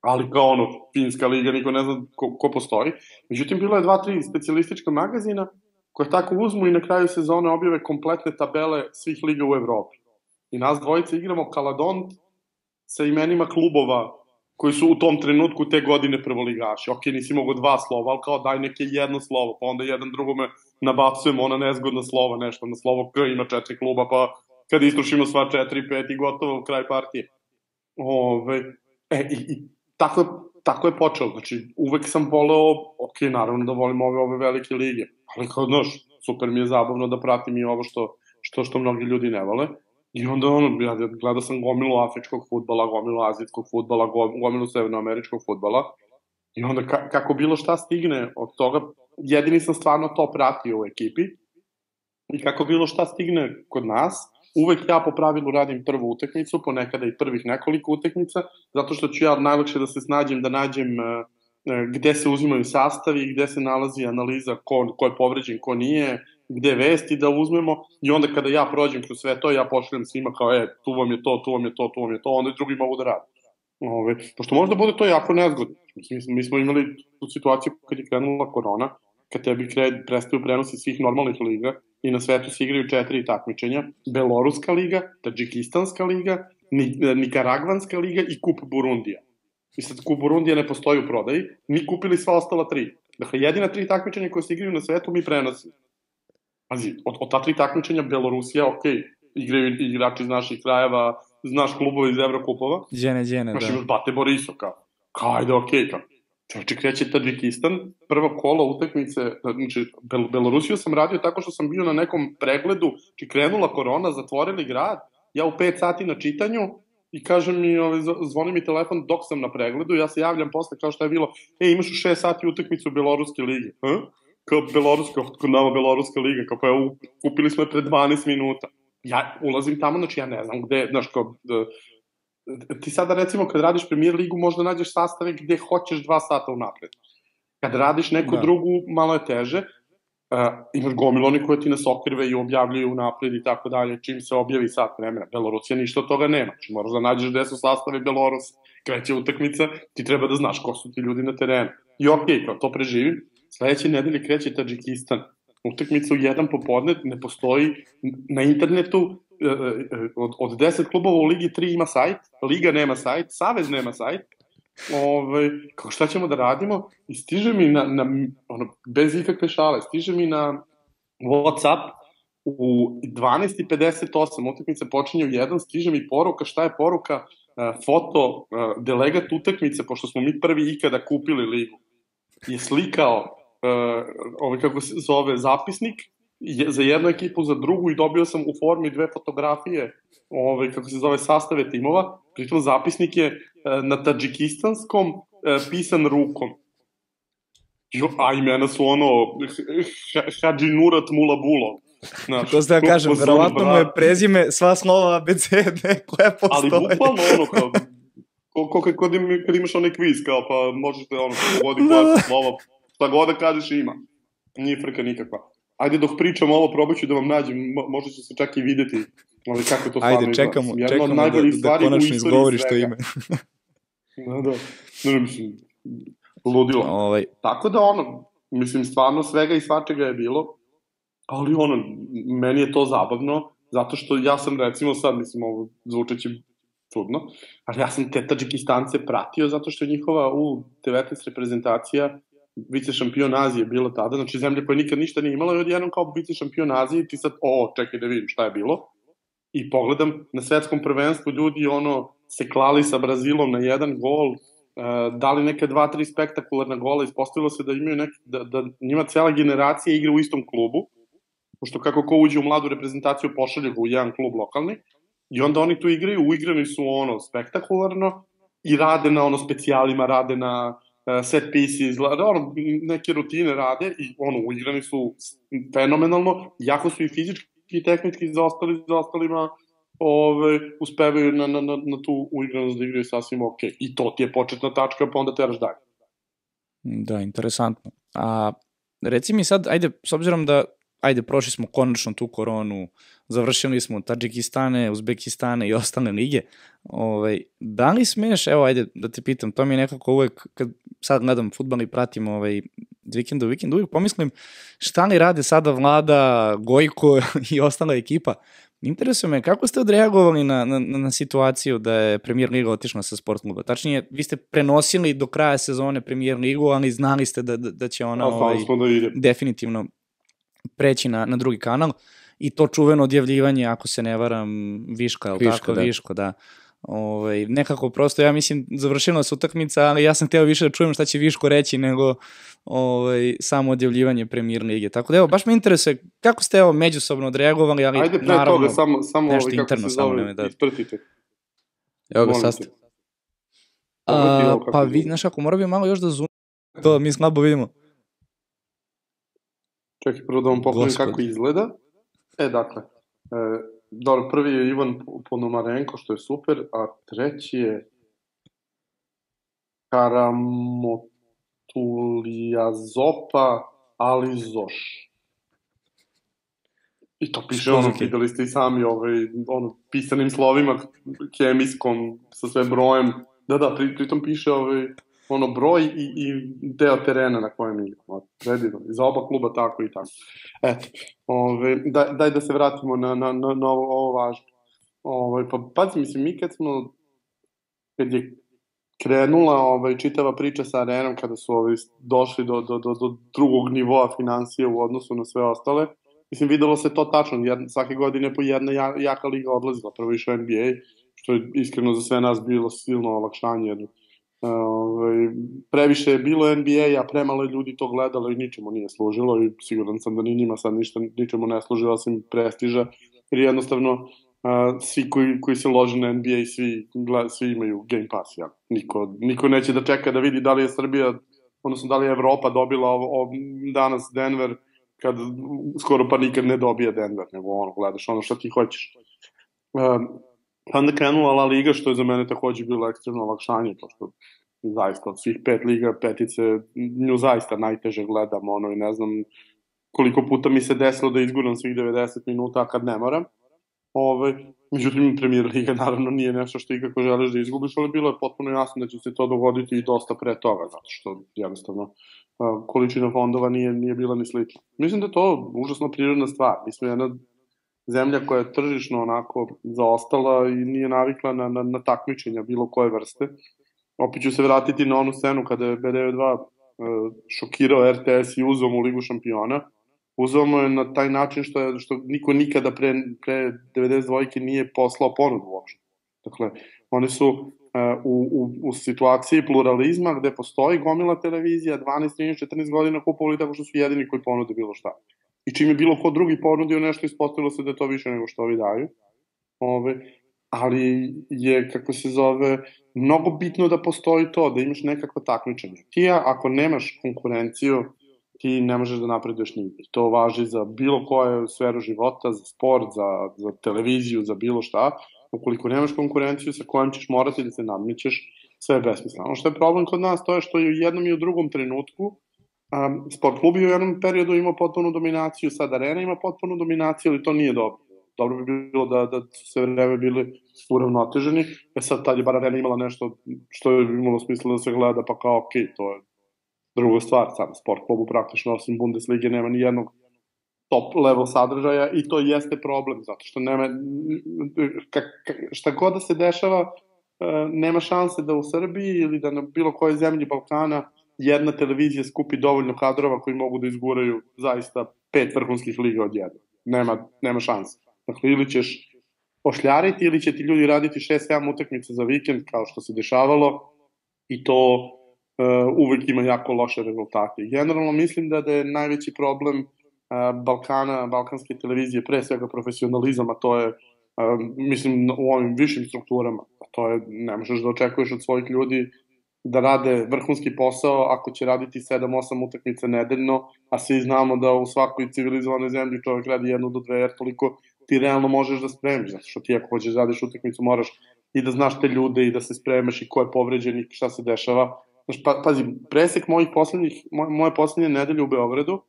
ali kao ono, finska liga, niko ne zna ko postoji. Međutim, bilo je 2-3 specijalistička magazina koje tako uzmu i na kraju sezone objave kompletne tabele svih liga u Evropi. I nas dvojice igramo kaladont sa imenima klubova koji su u tom trenutku te godine prvoligaši. Ok, nisi mogo 2 slova, ali kao daj neke jedno slovo, pa onda jedan drugome nabacujemo ona nezgodna slova, nešto na slovo K ima 4 kluba, pa kad istrušimo sva 4-5 i gotovo kraj partije. I tako je počelo. Znači, uvek sam voleo, ok, naravno da volim ove velike lige, ali kao, znaš, super mi je zabavno da pratim i ovo što mnogi ljudi ne vole. I onda, ja gledao sam gomilu afričkog fudbala, gomilu azijskog fudbala, gomilu severnoameričkog fudbala. I onda kako bilo šta stigne od toga, jedini sam stvarno to pratio u ekipi. I kako bilo šta stigne kod nas, uvek ja po pravilu radim prvu utakmicu, ponekada i prvih nekoliko utakmica, zato što ću ja najlakše da se snađem, da nađem gde se uzimaju sastavi, gde se nalazi analiza ko je povređen, ko nije, gde vesti da uzmemo, i onda kada ja prođem kroz sve to, ja pošaljem svima kao, tu vam je to, tu vam je to, tu vam je to, onda i drugi mogu da rade. Pošto možda bude to jako nezgodno. Mi smo imali tu situaciju kad je krenula korona, kad tebi prestaju prenosi svih normalnih liga i na svetu se igraju 4 takmičenja, Beloruska liga, Tadžikistanska liga, Nikaragvanska liga i Kup Burundija. I sad Kup Burundija ne postoji u prodaji, mi kupili sva ostala 3. Dakle, jedina 3 takmičenja koje se igraju na svetu mi prenosimo. Pazi, od ta 3 takmičenja Belorusija, ok, igraju igrači iz naših krajeva, znaš klubova iz Evrokupova. Džene, da. Znaš, imaš Bate Borisov, kao, ajde, ok, Čovječe, kreće Tadžikistan, prvo kolo utakmice, znači, Belorusiju sam radio tako što sam bio na nekom pregledu, či krenula korona, zatvorili grad, ja u 5 sati na čitanju, i kaže mi, zvoni mi telefon dok sam na pregledu, ja se javljam posle kao što je bilo, imaš u 6 sati utakmicu Beloruske lige. Kao kod nama Beloruska liga, kao pa kupili smo je pred 12 minuta. Ja ulazim tamo, znači ja ne znam gde, znaš, kao, ti sada recimo kad radiš Premier ligu možda nađeš sastave gde hoćeš 2 sata unapred. Kad radiš neku drugu, malo je teže. Imaš gomiloni koje ti nas okrive i objavljaju unapred i tako dalje, čim se objavi sat vremena. Belorusija ništa od toga nema. Znači, moraš da nađeš gde su sastave Belorusa. Kreće utakmica, ti treba da znaš ko su ti ljudi na terenu. I okej, kao to preživim. Sledeće nedelje kreće Tadžikistan. Utakmica u 1 popodne ne postoji na internetu. Od 10 klubova u Ligi 3 ima sajt, Liga nema sajt, Savez nema sajt. Kako šta ćemo da radimo? I stiže mi bez ikakve šale, stiže mi na WhatsApp u 12:58, utakmica počinje u 1, stiže mi poruka, šta je poruka? Foto delegat utakmice, pošto smo mi prvi ikada kupili ligu, je slikao kako se zove zapisnik za jednu ekipu, za drugu, i dobio sam u formi 2 fotografije kako se zove sastave timova, pritom zapisnik je na tadžikistanskom pisan rukom. A imena su Hadžinurat Mulabulov. To ste da kažem, verovatno mu je prezime sva slova abecede koja postoje. Ali bukvalno kad imaš onaj kviz, kao pa možete vodi koja slova, šta god da kažeš ima. Nije frka nikakva. Ajde, dok pričam ovo, probat ću da vam nađem, možda će se čak i videti kako je to stvarno. Ajde, čekamo da konačno izgovoriš to ime. Da. Ne, mislim, ludilo. Tako da mislim, stvarno svega i svačega je bilo, ali meni je to zabavno, zato što ja sam, recimo sad, mislim, ovo zvučeći čudno, ali ja sam te Tadžikistance pratio zato što je njihova U19 reprezentacija vice šampion Azije bilo tada, znači zemlja koja nikad ništa nije imala, i odjednom kao vice šampion Azije, ti sad, čekaj da vidim šta je bilo, i pogledam na svetskom prvenstvu ljudi se klali sa Brazilom na 1 gol, dali neke 2-3 spektakularna gola, ispostavilo se da imaju da njima cela generacija igra u istom klubu, pošto kako ko uđe u mladu reprezentaciju pošalje ga u jedan klub lokalni, i onda oni tu igraju, uigrani su spektakularno i rade na specijalima, rade na set pieces, neke rutine rade i uigrani su fenomenalno, jako su i fizički i tehnički zaostali za ostalima, uspevaju na tu uigranost da igraju sasvim ok. I to ti je početna tačka, pa onda teraš dalje. Da, interesantno. A reci mi sad, ajde, s obzirom da ajde, prošli smo konačno tu koronu, završili smo Tadžikistane, Uzbekistane i ostale lige. Da li smeš, evo, ajde da te pitam, to mi je nekako uvek, kad sad gledam fudbal i pratim vikend u vikend, uvijek pomislim šta li rade sada Vlada, Gojko i ostala ekipa. Interesuje me, kako ste odreagovali na situaciju da je Premier Liga otišla sa Sport kluba? Tačnije, vi ste prenosili do kraja sezone Premier Ligu, ali znali ste da će ona definitivno preći na drugi kanal i to čuveno odjavljivanje, ako se ne varam, Viška, da. Nekako prosto, ja mislim, završila se utakmica, ali ja sam hteo više da čujem šta će Viško reći nego samo odjavljivanje Premier Lige. Tako da evo, baš me interesuje kako ste međusobno odreagovali, ali ajde, naravno samo nešto kako interno se samo zove, da... isprtite. Evo ga sastav. Pa vi, znaš kako, mora bi malo još da zoom, to mi slabo vidimo. Čekaj, prvo da vam pokrenem kako izgleda. Dakle, dobro, prvi je Ivan Ponomarenko, što je super, a treći je Karamotulijazopa Alizoš. I to piše videli ste i sami, pisanim slovima, kemijskom, sa sve brojem. Da, pritom piše broj i deo terena na kojem igramo. Predivno. I za oba kluba tako i tako. Eto. Daj da se vratimo na ovo važno. Pa pazi, mislim, mi kad je krenula čitava priča sa Arenom, kada su došli do drugog nivoa financije u odnosu na sve ostale, mislim, videlo se to tačno. Svake godine po jedna jaka liga odlazila. Prvo išao NBA, što je iskreno za sve nas bilo silno olakšanje jedno. Previše je bilo NBA-a, premalo ljudi to gledalo i ničemu nije služilo i siguran sam da ni njima sad ničemu ne služi osim prestiža, jer jednostavno svi koji se lože na NBA, svi imaju Game Pass. Niko neće da čeka da vidi da li je Srbija, odnosno da li je Evropa dobila danas Denver, kad skoro pa nikad ne dobije Denver, nego gledaš ono što ti hoćeš. Onda krenula La Liga, što je za mene takođe bilo ekstremno olakšanje, pošto zaista od svih 5 liga, petice, nju zaista najteže gledam, i ne znam koliko puta mi se desilo da izguram svih 90 minuta, a kad ne moram. Međutim, Premier Liga naravno nije nešto što ikako želiš da izgubiš, ali bilo je potpuno jasno da će se to dogoditi i dosta pre toga, zato što jednostavno količina fondova nije bila ni slična. Mislim da je to užasno prirodna stvar. Mi smo jedna zemlja koja je tržišno onako zaostala i nije navikla na takmičenja bilo koje vrste. Opet ću se vratiti na onu scenu kada je BDV2 šokirao RTS i uzeo mu Ligu šampiona. Uzeo mu je na taj način što niko nikada pre 92-ke nije poslao ponudu uopšte. Dakle, oni su u situaciji pluralizma gde postoji gomila televizija, 12, 13, 14 godina kupovali tako što su jedini koji ponude bilo šta. I čim je bilo ko drugi ponudio nešto, ispostavilo se da je to više nego što ovi daju. Ali je, kako se zove, mnogo bitno da postoji to, da imaš nekakvo takmičenje. Ti, ako nemaš konkurenciju, ti ne možeš da napreduješ nigde. To važi za bilo koju sferu života, za sport, za televiziju, za bilo šta. Ukoliko nemaš konkurenciju sa kojom ćeš morati da se nadmećeš, sve je besmisleno. Ono što je problem kod nas, to je što je u jednom i u drugom trenutku Sport klub je u jednom periodu imao potpunu dominaciju, sad Arena ima potpunu dominaciju, ali to nije dobro. Dobro bi bilo da su sve vreme bili uravnoteženi, sad tad je bar Arena imala nešto što je imalo smisla da se gleda, pa kao okej, to je druga stvar, sad Sport klubu praktično osim Bundeslige nema ni jednog top level sadržaja i to jeste problem, zato što nema, šta god da se dešava, nema šanse da u Srbiji ili da na bilo kojoj zemlji Balkana jedna televizija skupi dovoljno kadrova koji mogu da izguraju zaista 5 vrhunskih liga od jedna. Nema šanse. Dakle, ili ćeš ošljariti ili će ti ljudi raditi 6-7 utakmica za vikend, kao što se dešavalo, i to uvek ima jako loše rezultate. Generalno mislim da je najveći problem Balkana, balkanske televizije, pre svega profesionalizam, a to je, mislim, u ovim višim strukturama. To je, ne možeš da očekuješ od svojih ljudi da rade vrhunski posao ako će raditi 7-8 utakmica nedeljno, a svi znamo da u svakoj civilizovanoj zemlji čovjek radi 1 do 2, jer toliko ti realno možeš da spremiš, zato što ti ako hoćeš da radiš utakmicu moraš i da znaš te ljude i da se spremaš i ko je povređen i šta se dešava. Znaš, pazi, presek moje poslednje nedelje u Beogradu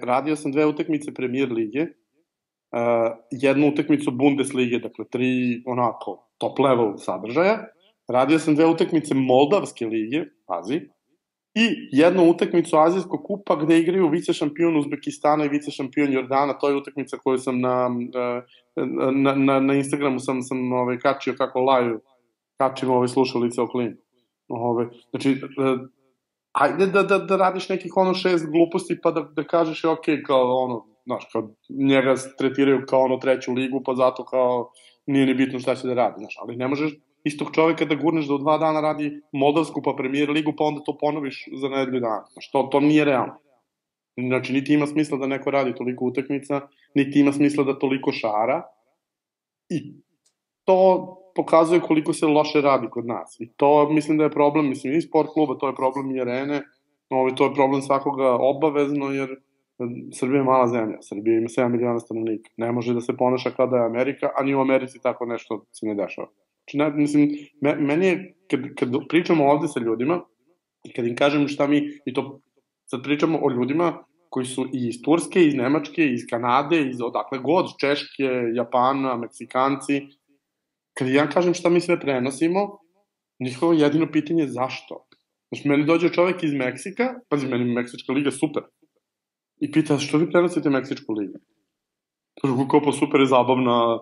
radio sam 2 utakmice Premier lige, jednu utakmicu Bundeslige, dakle 3 onako top level sadržaja, radio sam 2 utakmice Moldavske lige, pazi, i jednu utakmicu Azijskog kupa gde igraju vice šampion Uzbekistana i vice šampion Jordana. To je utakmica koju sam na Instagramu sam kačio kako live kačim slušalice o klinu. Znači, ajde da radiš nekih 6 gluposti pa da kažeš ok, kao znaš, kao njega tretiraju kao treću ligu, pa zato kao nije ni bitno šta će da radi, znaš, ali ne možeš istog čoveka da gurneš da u 2 dana radi Moldavsku pa Premier ligu, pa onda to ponoviš za nedelju dana. Znaš, to nije realno. Znači, niti ima smisla da neko radi toliko utakmica, niti ima smisla da toliko šara, i to pokazuje koliko se loše radi kod nas. I to mislim da je problem, mislim, i sport kluba, to je problem i arene, to je problem svakoga obavezno, jer Srbija je mala zemlja, Srbija ima 7 miliona stanovnika, ne može da se ponaša kao da je Amerika, a ni u Americi tako nešto se ne dešava. Znači, mislim, meni je, kad pričamo ovde sa ljudima, i kad im kažem šta mi, i to sad pričamo o ljudima koji su i iz Turske, iz Nemačke, iz Kanade, iz odakle god, Češke, Japana, Meksikanci, kad ja kažem šta mi sve prenosimo, njihovo jedino pitanje je zašto. Znači, meni dođe čovek iz Meksika, pazi, meni Meksička liga super, i pita što vi prenosite Meksičku ligu? Kao pa super je zabavna,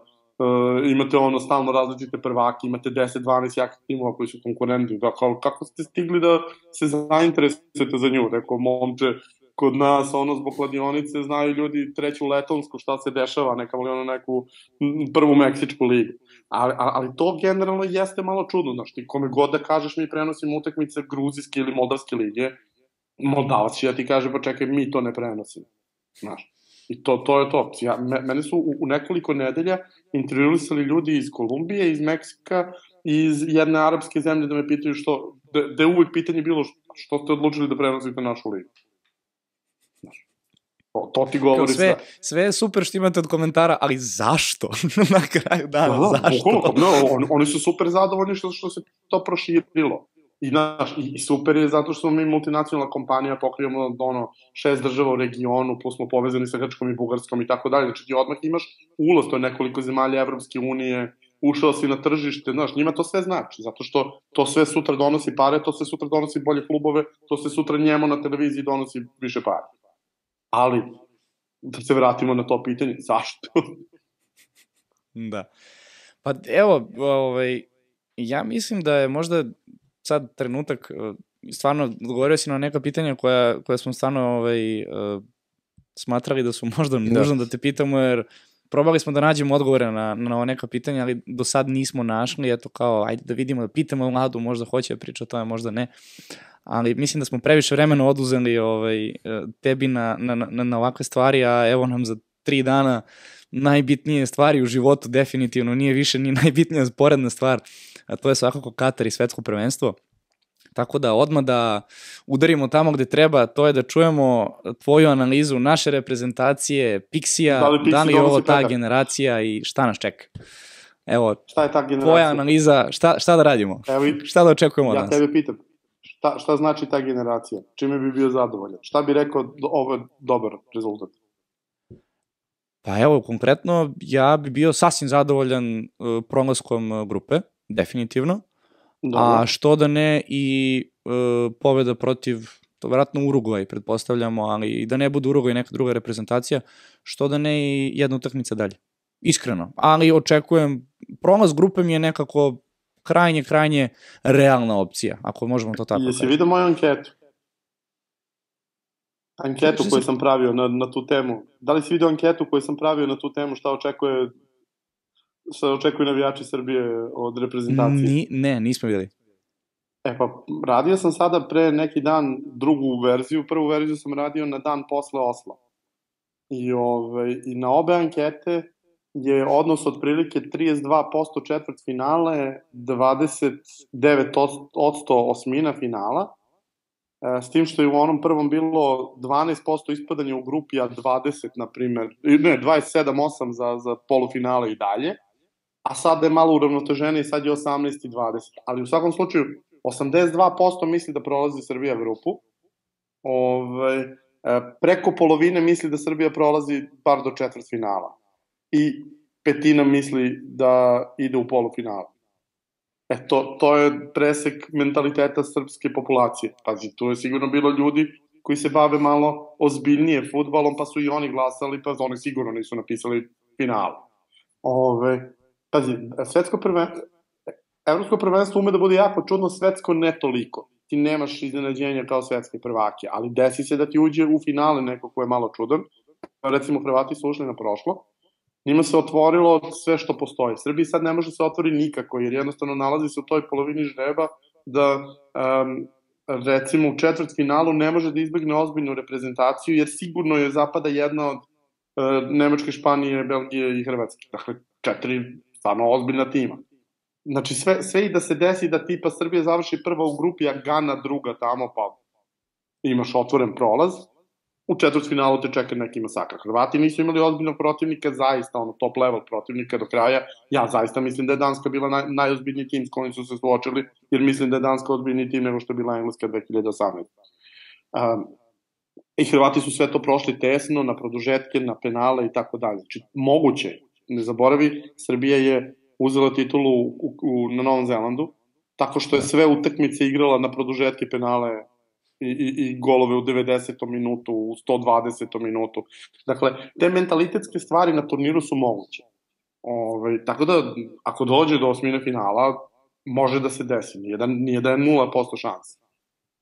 imate stalno različite prvake, imate 10-12 jakih timova koji su konkurenti, da kako ste stigli da se zainteresujete za nju? Rekao, momče, kod nas, zbog kladionice znaju ljudi treću letonsku, šta se dešava, neka li neku prvu Meksičku ligu. Ali to generalno jeste malo čudno, znaš, ti kome god da kažeš mi prenosimo utakmice Gruzijske ili Moldavske lige, Moldavac će ti kaže, pa čekaj, mi to ne prenosimo, znaš. I to je to. Mene su u nekoliko nedelja intervjuisali ljudi iz Kolumbije, iz Meksika i iz jedne arapske zemlje da me pitaju da je uvijek pitanje bilo što ste odlučili da prenosite našu ligu. To ti govori sve. Sve je super što imate od komentara, ali zašto? Na kraju dana, zašto? Oni su super zadovoljni što se to proširilo. I super je zato što smo mi multinacionalna kompanija, pokrivamo 6 država u regionu, plus smo povezani sa Grčkom i Bugarskom i tako dalje. Znači ti odmah imaš ulaz, to je nekoliko zemalja Evropske unije, ušao si na tržište, znaš, njima to sve znači, zato što to sve sutra donosi pare, to sve sutra donosi bolje klubove, to sve sutra njemu na televiziji donosi više pare. Ali, da se vratimo na to pitanje, zašto? Da. Pa evo, ja mislim da je možda sad trenutak, stvarno odgovorio si na neka pitanja koja smo stvarno smatrali da su možda nužno da te pitamo, jer probali smo da nađemo odgovore na neka pitanja, ali do sad nismo našli, eto kao, ajde da vidimo, da pitamo Vladu, možda hoće da priča o tome, možda ne, ali mislim da smo previše vremena oduzeli tebi na ovakve stvari, a evo nam za 3 dana najbitnije stvari u životu definitivno nije više ni najbitnija sporedna stvar, a to je svakako Katar i svetsko prvenstvo. Tako da odmah da udarimo tamo gde treba, to je da čujemo tvoju analizu naše reprezentacije, Pixija, da li je ovo ta generacija i šta nas čeka. Evo, šta je ta generacija? Tvoja analiza, šta da radimo? Šta da očekujemo od nas? Ja tebe pitam, šta znači ta generacija? Čime bi bio zadovoljan? Šta bi rekao ovo je dobar rezultat? Pa evo, konkretno, ja bi bio sasvim zadovoljan prolaskom grupe, definitivno. A što da ne i pobeda protiv, to vjerojatno Urugvaj pretpostavljamo, ali i da ne bude Urugvaj neka druga reprezentacija, što da ne i jedna utakmica dalje. Iskreno. Ali očekujem, prolaz grupe mi je nekako krajnje realna opcija, ako možemo to tako kažem. Jesi vidio moju anketu? Anketu koju sam pravio na tu temu. Da li si vidio anketu koju sam pravio na tu temu, šta očekuju navijači Srbije od reprezentacije? Ne, nismo videli. Pa radio sam sada pre neki dan drugu verziju, prvu verziju sam radio na dan posle Osla. I na obe ankete je odnos otprilike 32% četvrt finale, 29% osmina finala, s tim što je u onom prvom bilo 12% ispadanja u grupi, a 20, na primer, ne, 27-8 za polufinale i dalje, a sad je malo uravnoteženije, sad je 18 i 20. Ali u svakom slučaju, 82% misli da prolazi Srbija Evropu, preko polovine misli da Srbija prolazi bar do četvrtfinala i petina misli da ide u polufinala. To je presek mentaliteta srpske populacije. Pazi, tu je sigurno bilo ljudi koji se bave malo ozbiljnije fudbalom, pa su i oni glasali, pa oni sigurno nisu napisali finala. Pazi, evropsko prvenstvo ume da bude jako čudno, svetsko ne toliko. Ti nemaš iznenađenja kao svetske prvake, ali desi se da ti uđe u finale neko ko je malo čudan. Recimo, Hrvati su ušli na prošlo, njima se otvorilo sve što postoji. Srbiji sad ne može se otvori nikako, jer jednostavno nalazi se u toj polovini žreba da, recimo, u četvrtfinalu ne može da izbegne ozbiljnu reprezentaciju, jer sigurno je zapada jedna od Nemačke, Španije, Belgije i Hrvatske. Dakle, 4 stvarno ozbiljna tima. Znači, sve i da se desi da tipa Srbija završi prva u grupi, a Gana druga tamo, pa imaš otvoren prolaz, u četvrtfinalu te čeka neki masakr. Hrvati nisu imali ozbiljnog protivnika, zaista, top level protivnika do kraja. Ja zaista mislim da je Danska bila najozbiljniji tim s kojim su se suočili, jer mislim da je Danska ozbiljniji tim nego što je bila Engleska 2018. I Hrvati su sve to prošli tesno, na produžetke, na penale i tako dalje. Znači, moguće, ne zaboravi, Srbija je uzela titulu na Novom Zelandu, tako što je sve utakmice igrala na produžetke, penale i golove u 90. minutu, u 120. minutu. Dakle, te mentalitetske stvari na turniru su moguće. Tako da, ako dođe do osmine finala, može da se desi. Nije da je 0% šanse.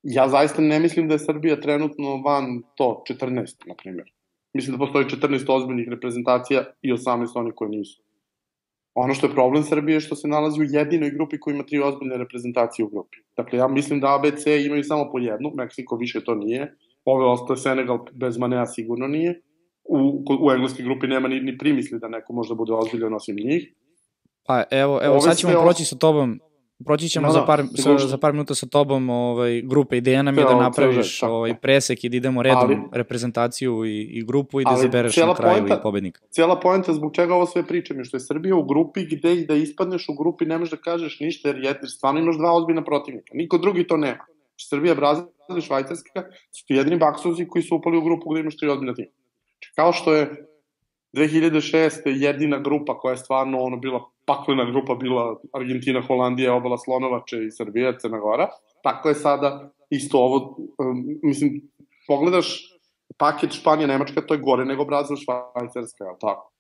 Ja zaista ne mislim da je Srbija trenutno van 14, na primjer. Mislim da postoji 14 ozbiljnih reprezentacija i 18 onih koje nisu. Ono što je problem Srbije je što se nalazi u jedinoj grupi koja ima 3 ozbiljne reprezentacije u grupi. Dakle, ja mislim da ABC imaju samo po jednu, Meksiko više to nije, ove ostaje Senegal bez Manea sigurno nije, u engleskoj grupi nema ni primisli da neko možda bude ozbiljan osim njih. Pa evo sad ćemo proći sa tobom, proći ćemo za par minuta sa tobom grupe. Ideja nam je da napraviš presek i da idemo redom reprezentaciju i grupu i da zabereš na kraju i pobednika. Cijela poenta zbog čega ovo sve pričam je što je Srbija u grupi gde i da ispadneš u grupi ne možeš da kažeš ništa jer stvarno imaš 2 ozbiljna protivnika. Niko drugi to nema. Srbija, Brazil i Švajcarska su jedini baksuzi koji su upali u grupu gde imaš 3 ozbiljna tima. Kao što je 2006. jedina grupa koja je stvarno bila paklena grupa, bila Argentina, Holandija, Obala Slonovače i Srbija, Crna Gora. Tako je sada isto ovo, mislim, pogledaš paket Španija, Nemačka, to je gore nego Brazil, Švajcarska, je li tako?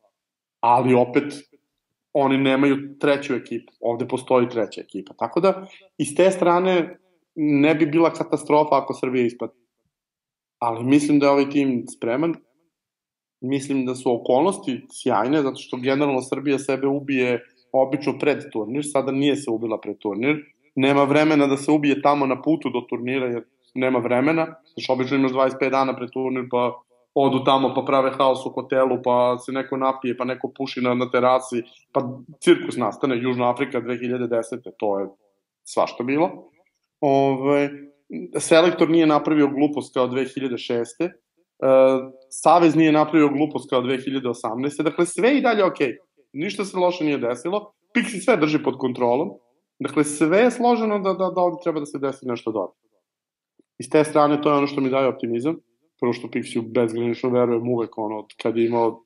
Ali opet, oni nemaju treću ekipu, ovde postoji treća ekipa. Tako da, iz te strane ne bi bila katastrofa ako Srbija ispadne. Ali mislim da je ovaj tim spreman. Mislim da su okolnosti sjajne, zato što generalno Srbija sebe ubije obično pred turnir, sada nije se ubila pred turnir, nema vremena da se ubije tamo na putu do turnira, jer nema vremena, znači obično imaš 25 dana pred turnir, pa odu tamo, pa prave haos u hotelu, pa se neko napije, pa neko puši na terasi, pa cirkus nastane, Južna Afrika 2010. To je svašta bilo. Selektor nije napravio glupost kao 2006. Savez nije napravio glupost kao 2018. Dakle, sve i dalje okej. Ništa se loše nije desilo. Pixi sve drži pod kontrolom. Dakle, sve je složeno da ovdje treba da se desi nešto dobro. I s te strane, to je ono što mi daje optimizam. Prvo što Pixi bezgranično verujem uvek, kad je imao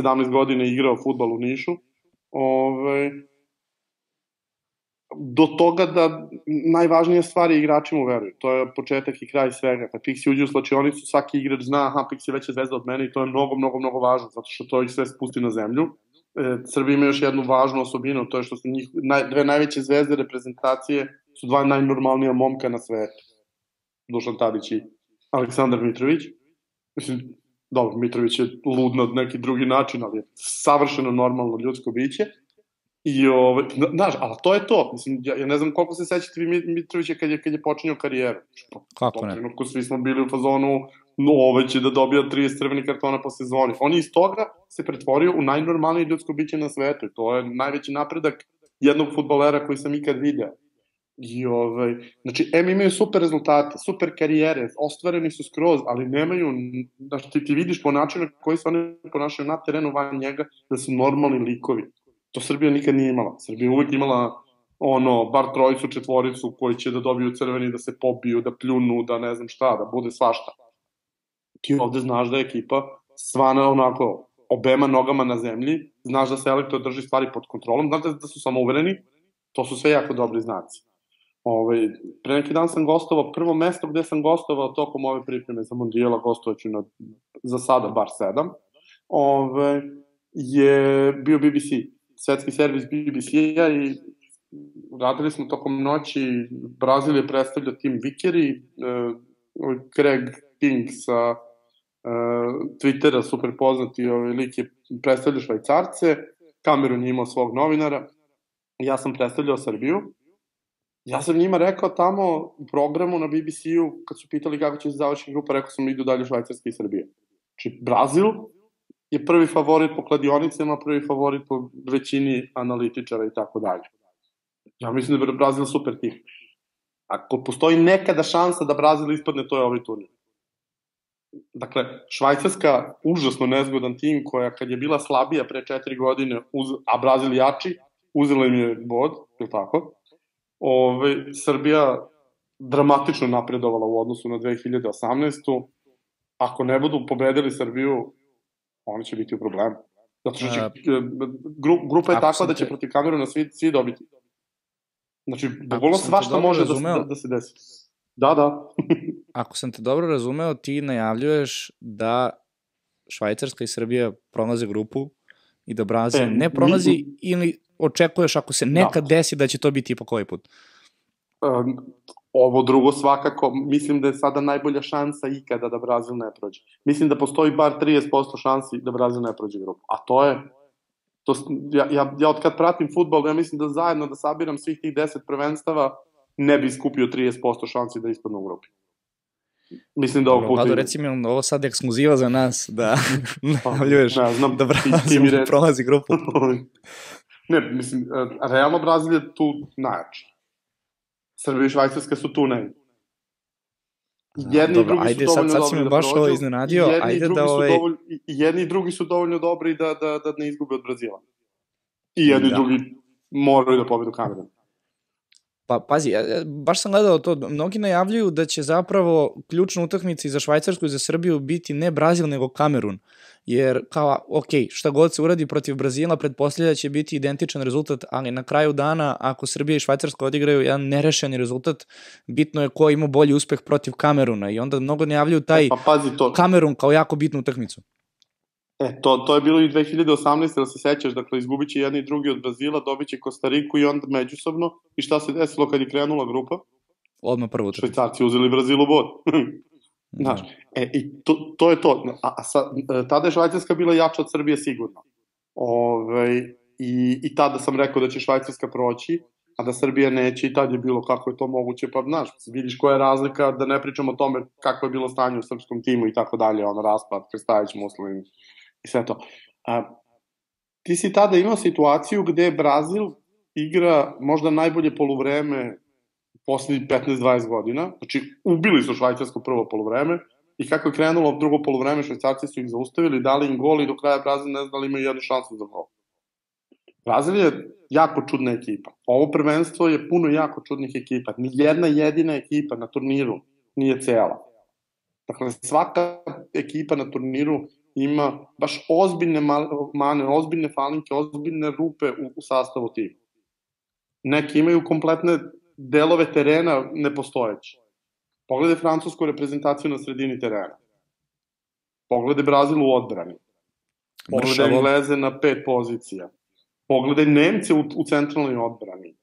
17 godina i igrao fudbal u Nišu. Do toga da najvažnije stvari igračima veruju. To je početak i kraj svega. Kad Pixi uđe u slačionicu, svaki igrač zna, aha, Pixi je veća zvezda od mene i to je mnogo, mnogo, mnogo važno, zato što to ih sve spusti na zemlju. Srbija ima još jednu važnu osobinu, to je što su dve najveće zvezde reprezentacije su 2 najnormalnija momka na svetu. Dušan Tadić i Aleksandar Mitrović. Mislim, dobro, Mitrović je lud na neki drugi način, ali je savršeno normalno ljudsko biće. I, znaš, ali to je to. Mislim, ja ne znam koliko se sećate vi Mitrovića kad je počinjao karijeru. Kako ne? Svi smo bili u fazonu, ovo će da dobija 30 crvenih kartona po sezoni. On iz toga se pretvorio u najnormalnije ljudsko biće na svetu. To je najveći napredak jednog fudbalera koji sam ikad video. I, znači, imaju super rezultate, super karijere, ostvareni su skroz, ali nemaju, znači, ti vidiš po načinu koji se oni ponašaju na terenu van njega, da su normalni likovi. To Srbija nikad nije imala. Srbija uvek imala bar 3, 4 koji će da dobiju crveni, da se pobiju, da pljunu, da ne znam šta, da bude svašta. ti ovde znaš da je ekipa svana onako obema nogama na zemlji, znaš da selektor drži stvari pod kontrolom, znaš da su samouvereni, to su sve jako dobri znaci. Pre neki dan sam gostovao, prvo mesto gde sam gostovao tokom ove pripreme za Mondijela, gostovaću za sada bar 7, je bio BBC, svetski servis BBC-a i radili smo tokom noći, Brazil je predstavljao tim Vikeri, Craig King sa Twittera, super poznati lik je predstavljao Švajcarce, Kamerun je imao svog novinara, ja sam predstavljao Srbiju. Ja sam njima rekao tamo u programu na BBC-u, kad su pitali kako će se završiti grupa, rekao sam idu dalje Švajcarska i Srbija. Znači, Brazil je prvi favorit po kladionicama, prvi favorit po većini analitičara i tako dalje. Ja mislim da je Brazil super tim. Ako postoji nekada šansa da Brazil ispadne, to je ovaj turnir. Dakle, Švajcarska, užasno nezgodan tim, koja kad je bila slabija pre 4 godine, a Brazil jači, uzela im je bod, je tako? Srbija dramatično napredovala u odnosu na 2018. Ako ne budu pobedili Srbiju, oni će biti u problemu. Zato što će, grupa je takva da će protiv Kameruna svi dobiti. Znači, bukvalno svašta može da se desi. Da. Ako sam te dobro razumeo, ti najavljuješ da Švajcarska i Srbija prolaze grupu i da Brazil ne prolazi ili očekuješ ako se nekad desi da će to biti ipak ovaj put? Ovo drugo svakako, mislim da je sada najbolja šansa ikada da Brazil ne prođe. Mislim da postoji bar 30% šansi da Brazil ne prođe grupu. A to je, ja od kad pratim fudbal, ja mislim da zajedno da sabiram svih tih 10 prvenstava, ne bi skupio 30% šansi da ispadne u grupi. Mislim da ovo putu... Vlado, reci mi, ovo sad je ekskluziva za nas, da najavljuješ da Brazil prolazi grupu. Ne, mislim, realno Brazil je tu najjači. Srbija i Švajcarska su tu negdje. Jedni i drugi su dovoljno dobri da prođu. Jedni i drugi su dovoljno dobri da ne izgube od Brazila. I jedni i drugi moraju da pobedu Kamerun. Pa pazi, baš sam gledao to, mnogi najavljuju da će zapravo ključna utakmica i za Švajcarsku i za Srbiju biti ne Brazil nego Kamerun, jer kao, ok, šta god se uradi protiv Brazila, pretpostavlja će biti identičan rezultat, ali na kraju dana, ako Srbija i Švajcarska odigraju jedan nerešeni rezultat, bitno je ko ima bolji uspeh protiv Kameruna i onda mnogo najavljuju taj Kamerun kao jako bitnu utakmicu. To je bilo i 2018. da se sećaš, dakle, izgubit će jedni i drugi od Brazila, dobit će Kostariku i onda međusobno. I šta se desilo kad je krenula grupa? Odmah prvo. Švajcarci uzeli Brazilu bod. Znaš, i to je to. Tada je Švajcarska bila jača od Srbije sigurno. I tada sam rekao da će Švajcarska proći, a da Srbija neće i tad je bilo kako je to moguće, pa znaš, vidiš koja je razlika, da ne pričamo o tome kako je bilo stanje u srpskom timu i tako dalje, raspad, Krstajić, Muslin i sve to. Ti si tada imao situaciju gde Brazil igra možda najbolje poluvreme poslednjih 15-20 godina, znači ubili su Švajcarsko prvo poluvreme i kako je krenulo drugo poluvreme, Švajcarci su ih zaustavili, dali im gol i do kraja Brazil ne zna da imaju jednu šansu za gol. Brazil je jako čudna ekipa. Ovo prvenstvo je puno jako čudnih ekipa. Nijedna jedina ekipa na turniru nije cela. Dakle, svaka ekipa na turniru ima baš ozbiljne mane, ozbiljne falinke, ozbiljne rupe u sastavu tima. Neki imaju kompletne delove terena nepostojeći. Pogledaj francusku reprezentaciju na sredini terena. Pogledaj Brazil u odbrani. Pogledaj Engleze na 5 pozicija. Pogledaj Nemce u centralnoj odbrani.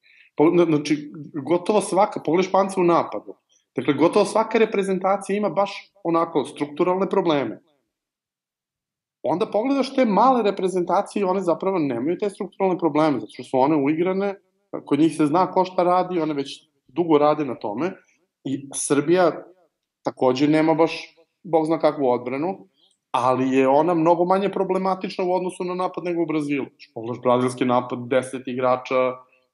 Znači, gotovo svaka, pogledaj Špance u napadu. Dakle, gotovo svaka reprezentacija ima baš onako strukturalne probleme. Onda pogledaš te male reprezentacije i one zapravo nemaju te strukturalne probleme, zato što su one uigrane, kod njih se zna ko šta radi, one već dugo rade na tome i Srbija takođe nema baš, bog zna kakvu odbranu, ali je ona mnogo manje problematična u odnosu na napad nego u Brazilu. Pogledaš brazilski napad, 10 igrača,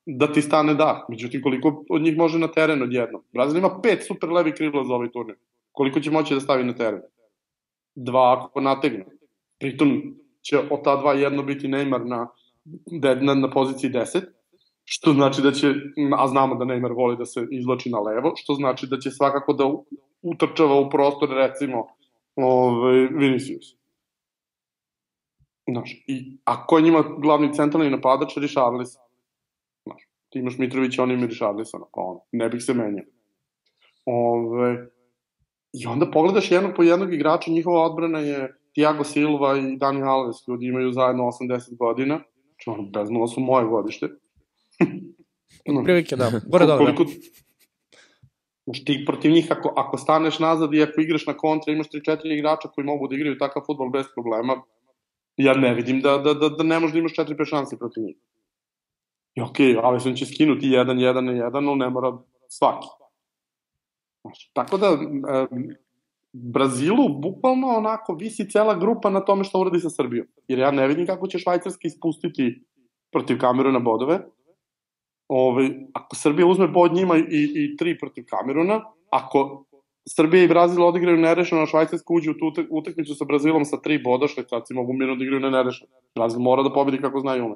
da ti stane dah. Međutim, koliko od njih može na teren odjednom? Brazil ima 5 super levi krila za ovaj turnir. Koliko će moći da stavi na teren? 2 ako nategne. Pritom će od ta 2 jedno biti Neymar na poziciji 10, što znači da će, a znamo da Neymar voli da se izloči na levo, što znači da će svakako da utrčava u prostor, recimo, Vinicius. Znaš, a ko je njima glavni centralni napadač? Richarlison. Znaš, ti imaš Mitrovića, oni imaju Richarlisona, ne bih se menjao. I onda pogledaš jednog po jednog igrača, njihova odbrana je Thiago Silva i Dani Alves, ljudi imaju zajedno 80 godina, znači bezmalo su moje godište. Prilike, da, gore dole. Znači ti protiv njih, ako staneš nazad i ako igraš na kontra, imaš 3-4 igrača koji mogu da igraju takav fudbal bez problema, ja ne vidim da ne možda imaš 4-5 šansi protiv njih. I okej, Alisson će skinuti 1-1 na 1, no ne mora svaki. Tako da, Brazilu bukvalno onako visi cela grupa na tome što uradi sa Srbijom. Jer ja ne vidim kako će Švajcarska ispustiti protiv Kameruna bodove. Ako Srbija uzme bod njima i 3 protiv Kameruna, ako Srbija i Brazil odigraju nerešeno, a Švajcarska uđe u tu utakmicu sa Brazilom sa 3 boda, Švajcarci mogu mirno da igraju na nerešeno. Brazil mora da pobedi kako zna i ume.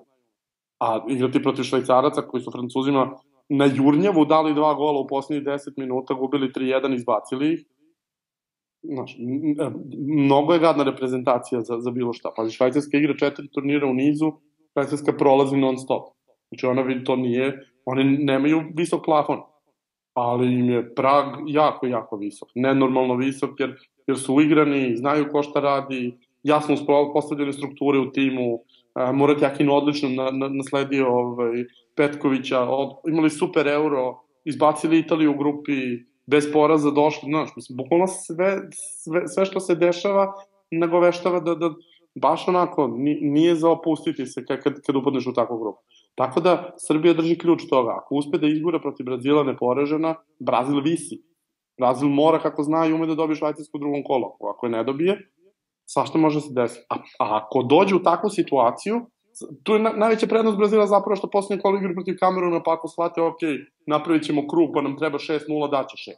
A igrati protiv Švajcaraca koji su Francuzima na Jurnjevu dali 2 gola u poslednjih 10 minuta, gubili 3-1, izbacili ih. Znaš, mnogo je gadna reprezentacija za bilo šta. Pazi, Švajcarska igra 4 turnira u nizu, Švajcarska prolazi non stop. Znači ona vidi to nije, oni nemaju visok plafon, ali im je prag jako, jako visok. Nenormalno visok jer su uigrani, znaju ko šta radi, jasno postavljene strukture u timu, Murat Yakin odlično nasledio Petkovića, imali super euro, izbacili Italiju u grupi, bez poraza došli, znaš, mislim, bukvalno sve što se dešava nagoveštava da baš onako nije za opustiti se kad upadneš u takvu grupu. Tako da Srbija drži ključ toga. Ako uspe da izgura protiv Brazila neporažena, Brazil visi. Brazil mora, kako zna, i ume da dobije Švajcarsku u drugom kolu. Ako je ne dobije, svašta može se desiti. A ako dođe u takvu situaciju, tu je najveća prednost Brazila zapravo što posljednje kolo igra protiv Kameruna, pa ako shvate, ok, napravit ćemo krug, pa nam treba 6-0, daće 6.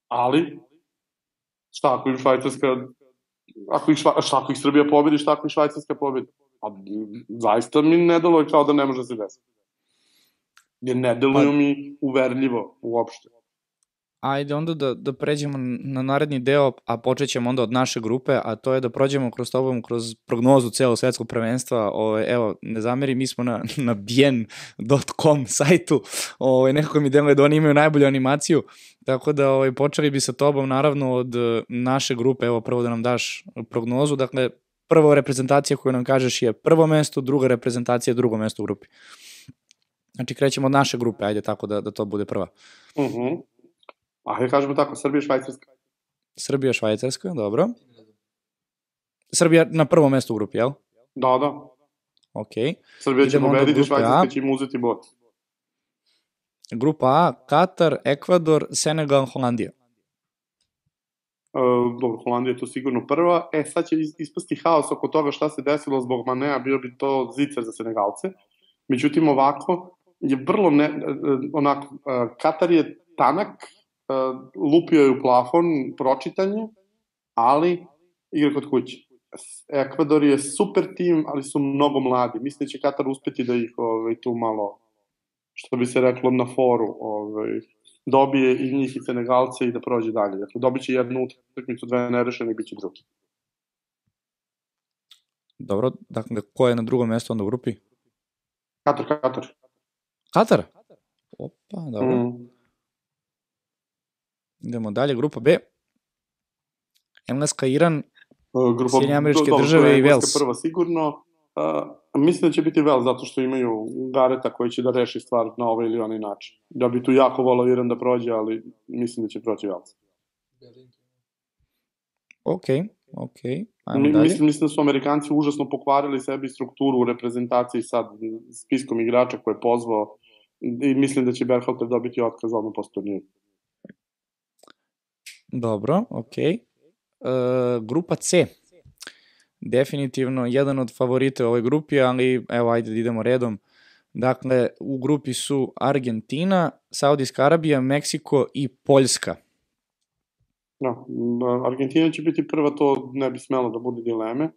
Ali, šta ako im Švajcarska, šta ako ih Srbija pobedi, šta ako ih Švajcarska pobedi? Pa zaista mi ne deluje kao da ne može se desiti. Jer ne deluju mi uverljivo uopšte. Ajde onda da pređemo na naredni deo, a počet ćemo onda od naše grupe, a to je da prođemo kroz prognozu celog svetskog prvenstva. Evo, ne zameri, mi smo na bien.com sajtu, nekako mi deluje da oni imaju najbolju animaciju, tako da počeli bi sa tobom naravno od naše grupe. Evo, prvo da nam daš prognozu. Dakle, prva reprezentacija koju nam kažeš je prvo mesto, druga reprezentacija je drugo mesto u grupi. Znači, krećemo od naše grupe, ajde tako da to bude prva. Ajde kažemo tako, Srbija, Švajcarska. Srbija, Švajcarska, dobro. Srbija na prvom mestu u grupi, jel? Da. Ok. Srbija će pobediti, Švajcarska će im uzeti bod. Grupa A, Katar, Ekvador, Senegal, Holandija. Dobro, Holandija je to sigurno prva. Sad će ispasti haos oko toga šta se desilo zbog Manea, bio bi to zicer za Senegalce. Međutim, ovako je vrlo Katar je tanak, lupio je u plafon, pročitanje, ali igra kod kuće. Ekvador je super tim, ali su mnogo mladi. Mislim da će Katar uspeti da ih tu malo, što bi se reklo, na foru dobije i njih i Senegalce i da prođe dalje. Dakle, dobit će jednu utakmicu, 2 nerešene i bit će drugi. Dobro, dakle, ko je na drugom mestu onda u grupi? Katar. Katar? Opa, dobro. Idemo dalje, grupa B. Engleska, Iran, Sjedinjene Američke Države i Vels. Engleska prva sigurno. Mislim da će biti Vels zato što imaju Gareta koji će da reši stvar na ovaj ili onaj način. Ja bi tu jako volao Iran da prođe, ali mislim da će proći Vels. Ok. Ajmo dalje. Mislim da su Amerikanci užasno pokvarili sebi strukturu u reprezentaciji sad spiskom igrača koje je pozvao i mislim da će Berhalter dobiti otkaz odmah posle turnira. Dobro, ok. Grupa C. Definitivno jedan od favorita u ovoj grupi, ali evo, ajde da idemo redom. Dakle, u grupi su Argentina, Saudijska Arabija, Meksiko i Poljska. Argentina će biti prva, to ne bi smelo da bude dileme,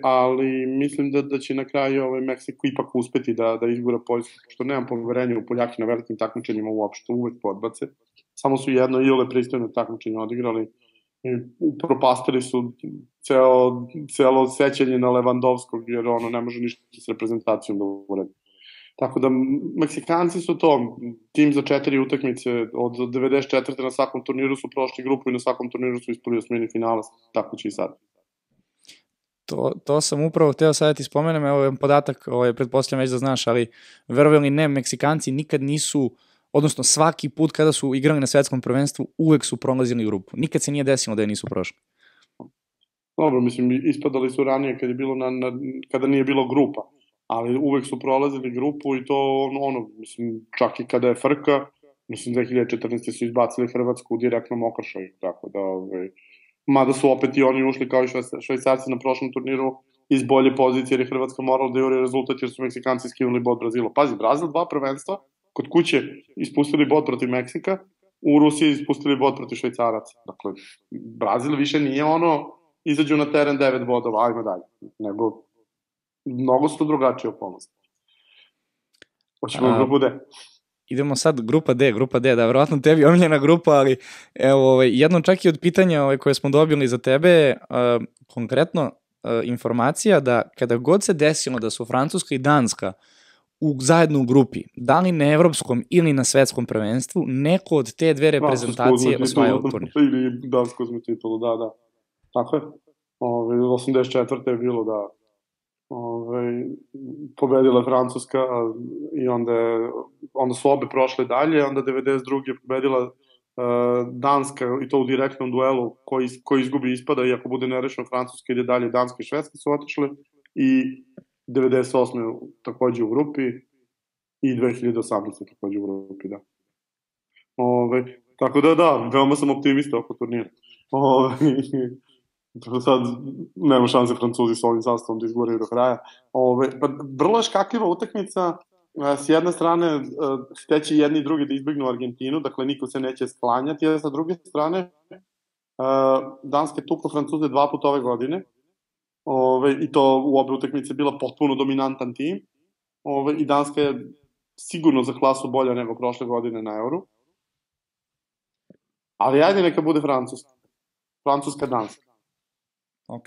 ali mislim da će na kraju Meksiko ipak uspeti da izgura Poljsku, što nemam poverenja u Poljaki na velikim takmičenjima uopšte, uvek podbace. Samo su jedno iole pristojno takmičenje odigrali I propastili su celo sećanje na Lewandowskog, jer ono ne može ništa s reprezentacijom da uradi. Tako da, Meksikanci su to, tim za 4 utakmice, od 94. na svakom turniru su prošli grupu i na svakom turniru su ispali osmini finala, tako će i sad. To sam upravo hteo sad da ti spomenem, evo je podatak, pretpostavljam već da znaš, ali verovali ili ne, Meksikanci nikad nisu, odnosno svaki put kada su igrali na svetskom prvenstvu, uvek su prolazili grupu. Nikad se nije desilo da je nisu prošli. Dobro, mislim, ispadali su ranije kada nije bilo grupa, ali uvek su prolazili grupu i to mislim, čak i kada je frka, mislim, 2014. su izbacili Hrvatsku u direktnom okršaju, tako da, mada su opet i oni ušli kao i Švajcarci na prošlom turniru iz bolje pozicije, jer je Hrvatska morala da juri rezultat, jer su Meksikanci skinuli bod Brazilu. Pazi, Brazil 2 prvenstva, kod kuće ispustili bod protiv Meksika, u Rusiji ispustili bod protiv Švajcaraca. Dakle, Brazil više nije izađu na teren 9 bodova, ajmo dalje, nego mnogo su to drugačije okolnosti. Hoćemo grupu D. Idemo sad grupa D, da, verovatno tebi omiljena grupa, ali evo, jedno čak i od pitanja koje smo dobili za tebe, konkretno informacija da kada god se desilo da su Francuska i Danska zajedno u grupi, da li na evropskom ili na svetskom prvenstvu, neko od te dve reprezentacije osvajao turnir. Ili Dansko uzme titulu, da. Tako je. 84. je bilo da pobedila Francuska i onda su obe prošle dalje, onda 92. je pobedila Danska i to u direktnom duelu koji izgubi ispada i ako bude nerešeno Francuska ide dalje, Danska i Švedska su otišle i 98. takođe u grupi i 2018. takođe u grupi, da. Tako da, veoma sam optimista oko turnira. Sad nema šanse Francuzi s ovim sastavom da izguraju do kraja. Vrlo je škakljiva utakmica, s jedne strane hteće jedni i drugi da izbignu Argentinu, dakle niko se neće sklanjati, a sa druge strane Danska je tukla Francuze 2 puta ove godine i to u obe utakmice bila potpuno dominantan tim i Danska je sigurno za klasu bolja nego prošle godine na Euru. Ali ajde neka bude Francuska-Danska. Ok.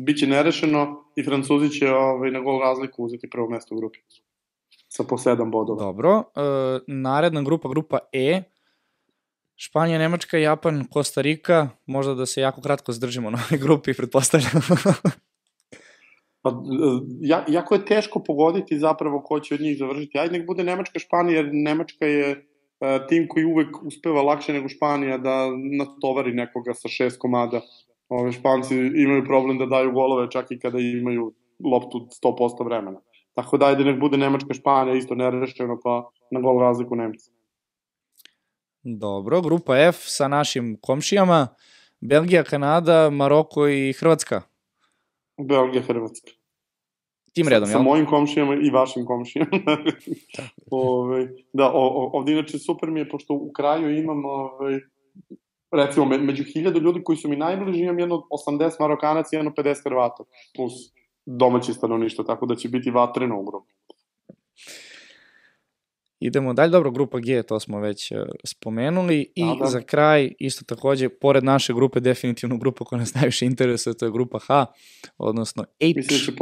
Biće nerešeno i Francuzi će na gol razliku uzeti prvo mesto u grupi. Sa po 7 bodova. Dobro. Naredna grupa E. Španija, Nemačka, Japan, Kostarika. Možda da se jako kratko zadržimo na ovoj grupi, pretpostavljam. Jako je teško pogoditi zapravo ko će od njih završiti. Ajde nek bude Nemačka, Španija, jer Nemačka je tim koji uvek uspeva lakše nego Španija da natovari nekoga sa 6 komada. Španci imaju problem da daju golove čak i kada imaju loptu 100% vremena. Tako da ajde nek bude Nemačka, Španija isto nerešeno pa na gol razliku Nemci. Dobro, grupa F sa našim komšijama, Belgija, Kanada, Maroko i Hrvatska. Belgija, Hrvatska. Tim redom, jel? Sa mojim komšijama i vašim komšijama. Da, ovdje inače super mi je, pošto u kraju imam, recimo, među 1000 ljudi koji su mi najbliži, imam jedno 80 Marokanaca i jedno 50 Hrvata, plus domaći stanovništvo, tako da će biti vatreno u grupi. Idemo dalje, dobro, grupa G, to smo već spomenuli i za kraj, isto takođe, pored naše grupe, definitivno grupa koja nas najviše interesuje, to je grupa H, odnosno H,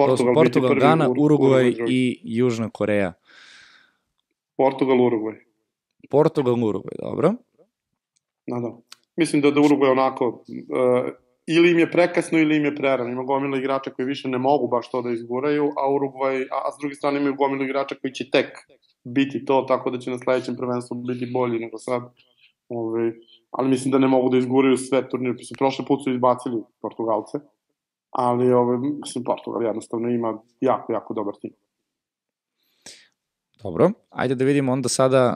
to su Portugal, Gana, Urugvaj i Južna Koreja. Portugal, Urugvaj, dobro. Da. Mislim da Urugvaj onako, ili im je prekasno ili im je prerano. Ima gomila igrača koji više ne mogu baš to da izguraju, a s druge strane imaju gomila igrača koji će tek biti to, tako da će na sledećem prvenstvu biti bolji nego sad. Ali mislim da ne mogu da izguraju sve turnire. Prošle put su izbacili Portugalce, ali mislim Portugal jednostavno ima jako, jako dobar tim. Dobro, ajde da vidimo onda sada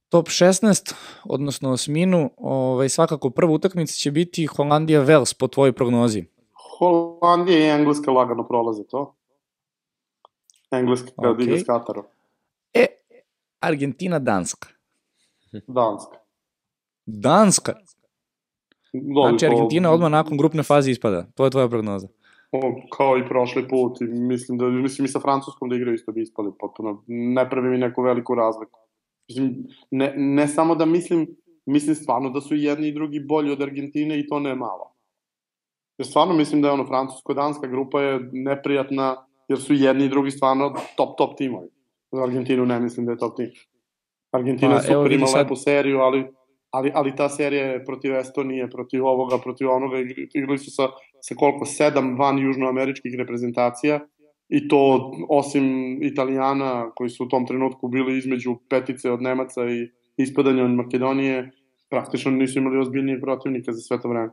top 16, odnosno osminu. Svakako prva utakmica će biti Holandija-Vels po tvojoj prognozi. Holandija i Engleska lagano prolaze to. Engleska kada igra s Katarom. Argentina-Danska. Danska? Znači Argentina odmah nakon grupne faze ispada. To je tvoja prognoza. Kao i prošli put. Mislim i sa Francuskom da igraju isto bi ispali potpuno. Ne pravi mi neku veliku razliku. Ne samo da mislim mislim stvarno da su i jedni i drugi bolji od Argentine i to ne malo. Jer stvarno mislim da je francusko-danska grupa je neprijatna, jer su jedni i drugi stvarno top timovi. Za Argentinu ne mislim da je top tim. Argentina je super, ima lepu seriju, ali ta serija je protiv Estonije, protiv ovoga, protiv onoga, igrali su sa koliko, 7 van južnoameričkih reprezentacija, i to osim Italijana koji su u tom trenutku bili između petice od Nemaca i ispadanja od Makedonije, praktično nisu imali ozbiljnije protivnika za sve to vreme.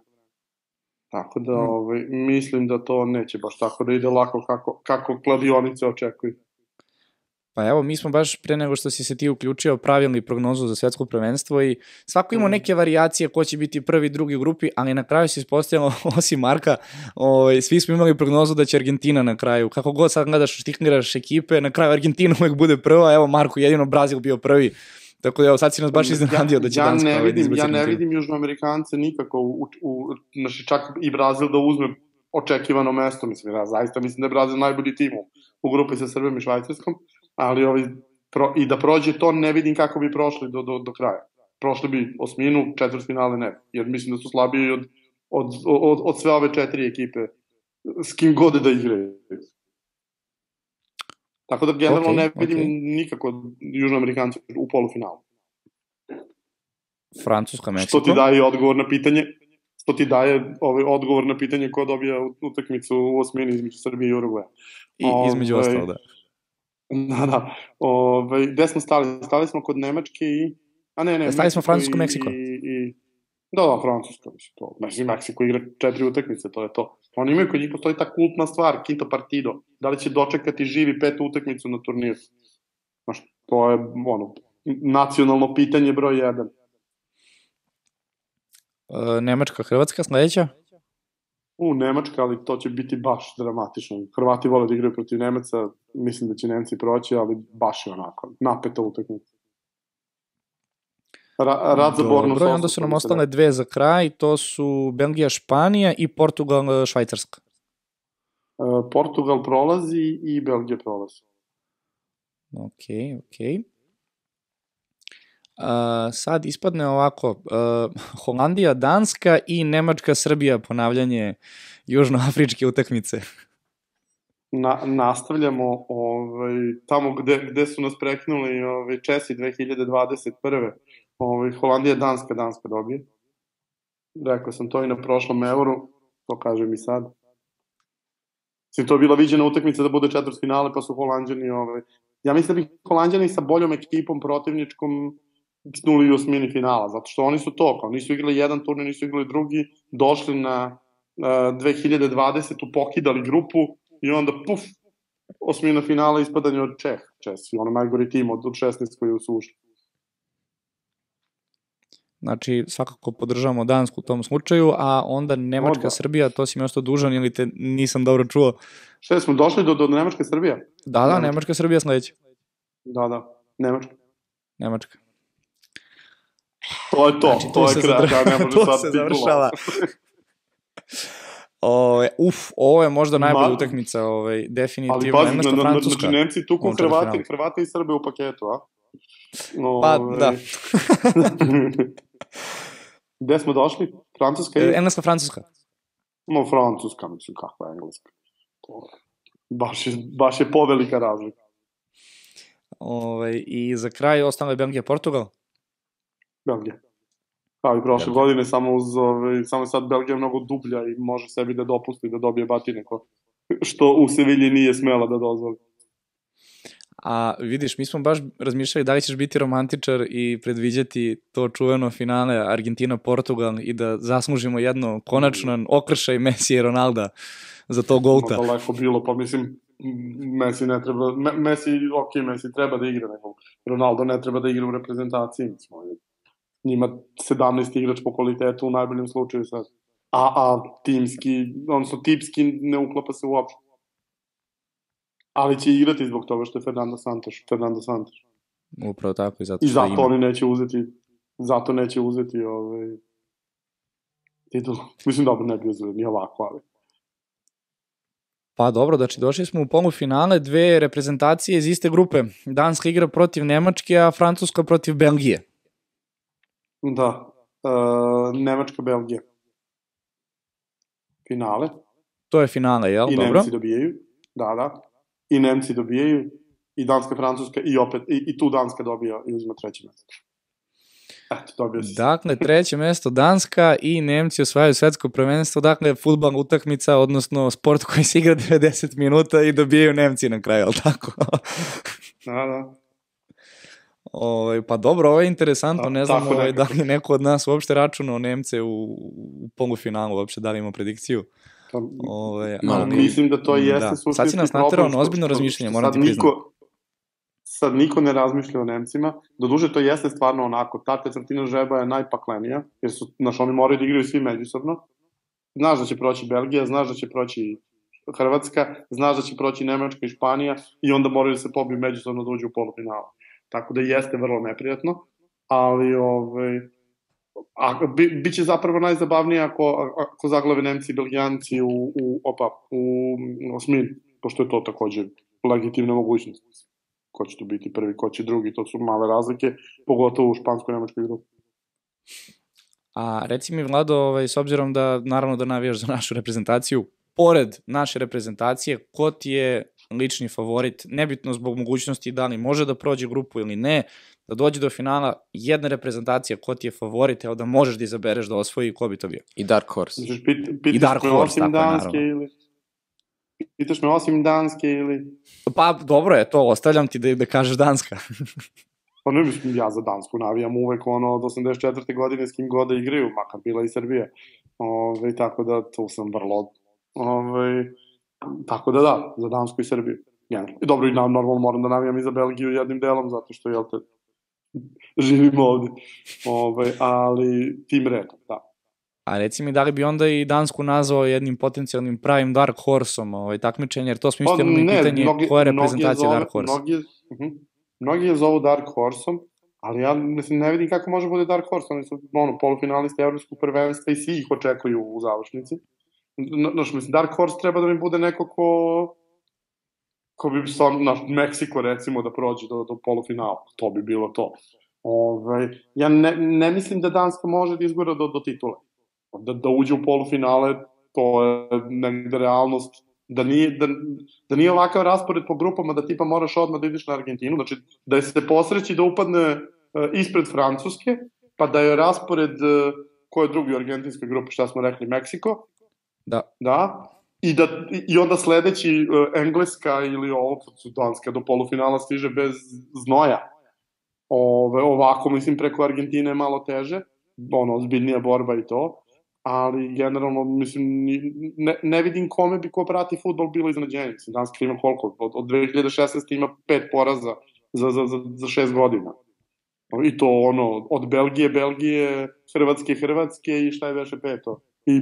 Tako da mislim da to neće baš tako da ide lako kako kladionice očekuju. Pa evo, mi smo baš pre nego što si se ti uključio pravilnu prognozu za svetsko prvenstvo i svako ima neke varijacije ko će biti prvi, drugi u grupi, ali na kraju se ispostavilo, osim Marka, svi smo imali prognozu da će Argentina na kraju. Kako god sad gledaš, štikliraš ekipe, na kraju Argentina uvek bude prva, evo Marko, jedino Brazil bio prvi. Tako da evo, sad si nas baš iznenadio da će Danska izbaci Argentinu. Ja ne vidim južnoamerikance nikako, znači čak i Brazil da uzme očekivano mesto, mislim, ja zaista mislim da je Brazil najbolji tim u grupi sa Srbijom i Švajcarskom, ali i da prođe to ne vidim kako bi prošli do kraja. Prošli bi osminu, četvrtfinale ne, jer mislim da su slabiji od sve ove 4 ekipe, s kim god da igraju. Tako da generalno ne vidim nikako južnoamerikanci u polufinalu. Francuska, Meksiko. Što ti daje odgovor na pitanje ko dobija utakmicu u osmini između Srbije i Urugvaja. I između ostalo, da. Da. Gde smo stali? Stali smo kod Nemačke i... Stali smo Francusko, Meksiko. Da, Francusko. Mislim, Meksiko igra 4 utakmice, to je to. Oni imaju, kod njih postoji ta kultna stvar, quinto partido. Da li će dočekati živi 5. utakmicu na turniru? Znaš, to je nacionalno pitanje broj 1. Nemačka, Hrvatska, sledeća? Nemačka, ali to će biti baš dramatično. Hrvati vole da igraju protiv Nemaca, mislim da će Nemci proći, ali baš je onako, napeta utakmica. Rad za bornu. Dobro, i onda su nam ostale 2 za kraj, to su Belgija, Španija i Portugal, Švajcarska. Portugal prolazi i Belgija prolazi. Ok. Sad ispadne ovako, Holandija, Danska i Nemačka, Srbija, ponavljanje južnoafričke utakmice. Nastavljamo tamo gde su nas preknuli Česi 2021. Holandija, Danska dobije. Rekao sam to i na prošlom Euru, to kažem i sad. To je bila viđena utakmica da bude četvrtfinale, pa su Holanđani... Ja mislim da bi Holanđani sa boljom ekipom protivničkom snuli u osmini finala, zato što oni su to, kao nisu igrali jedan turnir, nisu igrali drugi, došli na 2020. pokidali grupu i onda osmina finala ispadanje od Česi, najgori tim od 16 koji su ušli. Znači, svakako podržavamo Dansku u tom slučaju, a onda Nemačka, Srbija, to si mi ostao dužan ili te nisam dobro čuo. Šta, smo došli do Nemačke, Srbija? Da, Nemačka, Srbija sledeća. Da, Nemačka. To je to, znači, to je kraj, ne može sad završava. Ovo je možda najbolja utakmica, definitivno. Ali pazi, znači Nemci tuku Hrvate i Srbe u paketu, a? Pa, da. Gde smo došli? Francuska i... Engleska, Francuska. Francuska, mislim, kakva je Engleska. Baš je povelika razlika. I za kraj ostalo je Belgija, Portugal? Belgija. Kao i prošle godine, samo sad Belgija je mnogo dublja i može sebi da dopusti da dobije batine, što u Sevilji nije smela da dozvoli. A vidiš, mi smo baš razmišljali da li ćeš biti romantičar i predviđati to čuveno finale Argentina-Portugal i da zaslužimo jedno konačan okršaj Messi i Ronalda za to golta. Lako bilo, pa mislim, Messi ne treba, Messi treba da igra, Ronaldo ne treba da igra u reprezentaciji, njima 17 igrač po kvalitetu u najboljem slučaju sad, a timski, odnosno tipski ne uklapa se uopšte. Ali će igrati zbog toga što je Fernando Santos. Upravo tako i zato što ima. I zato oni neće uzeti titul. Mislim dobro, ne bi uzeli, nije ovako, ali... Pa dobro, znači došli smo u polufinale, 2 reprezentacije iz iste grupe. Danska igra protiv Nemačke, a Francuska protiv Belgije. Da. Nemačka, Belgija. Finale. To je finale, jel? I Dobro. Nemci dobijaju. Da. I Nemci dobijaju. I Danska, Francuska i opet, i tu Danska dobija i uzima treće mesto. Eto, dobio si. Dakle, treće mesto Danska i Nemci osvajaju svetsko prvenstvo, dakle, fudbalna utakmica, odnosno sport koji se igra 90 minuta i dobijaju Nemci na kraju, ali tako? Da. Pa dobro, ovo je interesantno, ne znam nekako. da li neko od nas uopšte računao Nemce u polufinalu, uopšte da li ima predikciju. Mislim da to jeste suštinski problem. Sad si nas naterao na ozbiljno razmišljanje, moram ti priznati. Sad niko ne razmišlja o Nemcima, doduže to jeste stvarno onako, ta četvrtina žreba je najpaklenija, jer su, oni moraju da igraju svi međusobno. Znaš da će proći Belgija, znaš da će proći Hrvatska, znaš da će proći Nemačka i Španija i onda moraju da se pobiju međusobno da uđu u polufinale. Tako da jeste vrlo neprijatno, ali biće zapravo najzabavnije ako zaglave Nemci i Belgijanci u osmini, pošto je to takođe legitimna mogućnost. Ko će tu biti prvi, ko će drugi, to su male razlike, pogotovo u špansko-nemačkoj grupi. A reci mi, Vlado, s obzirom da naravno da navijaš za našu reprezentaciju, pored naše reprezentacije, ko ti je lični favorit, nebitno zbog mogućnosti da li može da prođe grupu ili ne, da dođe do finala jedna reprezentacija, ko ti je favorit, evo da možeš da izabereš da osvoji, ko bi to bio? I Dark Horse. I Dark Horse, tako je, naravno. Pitaš me osim Danske ili... Pa dobro je to, ostavljam ti da kažeš Danska. Pa ne mislim, ja za Dansku navijam uvek od 84. godine s kim god da igraju, makar bila i Srbija. Tako da tu sam vrlo... Tako da, za Dansku i Srbiju. Dobro, i normalno moram da navijam i za Belgiju jednim delom, zato što, jel te, živimo ovde. Ali tim redom, da. A reci mi, da li bi onda i Dansku nazvao jednim potencijalnim pravim Dark Horse-om takmičenje, jer to smo isto imali pitanje koja je reprezentacija Dark Horse. Mnogi je zovu Dark Horse-om, ali ja mislim ne vidim kako može bude Dark Horse, oni su polufinalisti evropskog prvenstva i svi ih očekuju u završnici. Mislim, Dark Horse treba da mi bude neko ko bi Meksiko recimo da prođe do polufinala, to bi bilo to. Ja ne mislim da Danska može da izgora do titule. Da uđe u polufinale, to je negde realnost, da nije ovakav raspored po grupama, da tipa moraš odmah da ideš na Argentinu, znači da se posreći da upadne ispred Francuske, pa da je raspored ko je drugi u argentinskoj grupi, šta smo rekli, Meksiko, da, i onda sledeći Engleska ili Danska do polufinala stiže bez znoja. Ovako, mislim, preko Argentine je malo teže, ozbiljnija borba i to, ali generalno, mislim, ne vidim kome bi ko prati fudbal bilo iznenađenje. Mislim, Danska ima koliko? Od 2016. ima 5 poraza za 6 godina. I to od Belgije, Hrvatske i šta je veše peto. I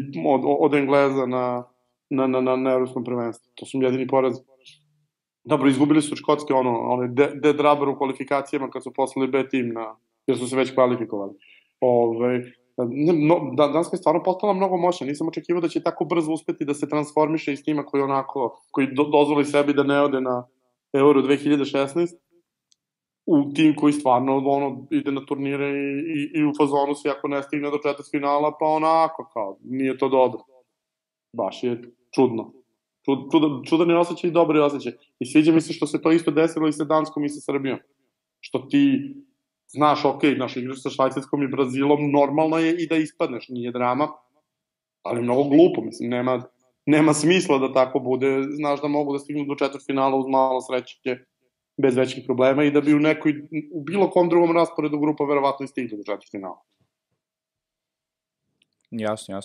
od Engleza na evropskom prvenstvu. To su jedini porazi. Dobro, izgubili su od Škotske dead rubber u kvalifikacijama kad su poslali B tim jer su se već kvalifikovali. Danska je stvarno postala mnogo moćna, nisam očekivao da će tako brzo uspeti da se transformiše iz tima koji dozvoli sebi da ne ode na Euro 2016 u tim koji stvarno ide na turnire i u fazonu si ako ne stigne do četvrtfinala, pa onako kao, nije to dobro. Baš je čudno. Čudan je osjećaj i dobar je osjećaj. I sviđa mi se što se to isto desilo i sa Danskom i sa Srbijom. Što ti znaš, naš igrač sa Švajcarskom i Brazilom, normalno je i da ispadneš, nije drama, ali mnogo glupo, mislim, nema smisla da tako bude, znaš da mogu da stignu do četvrtfinala uz malo sreće, bez većih problema i da bi u bilo kom drugom rasporedu grupa verovatno i stigla do četvrtfinala. Jasno.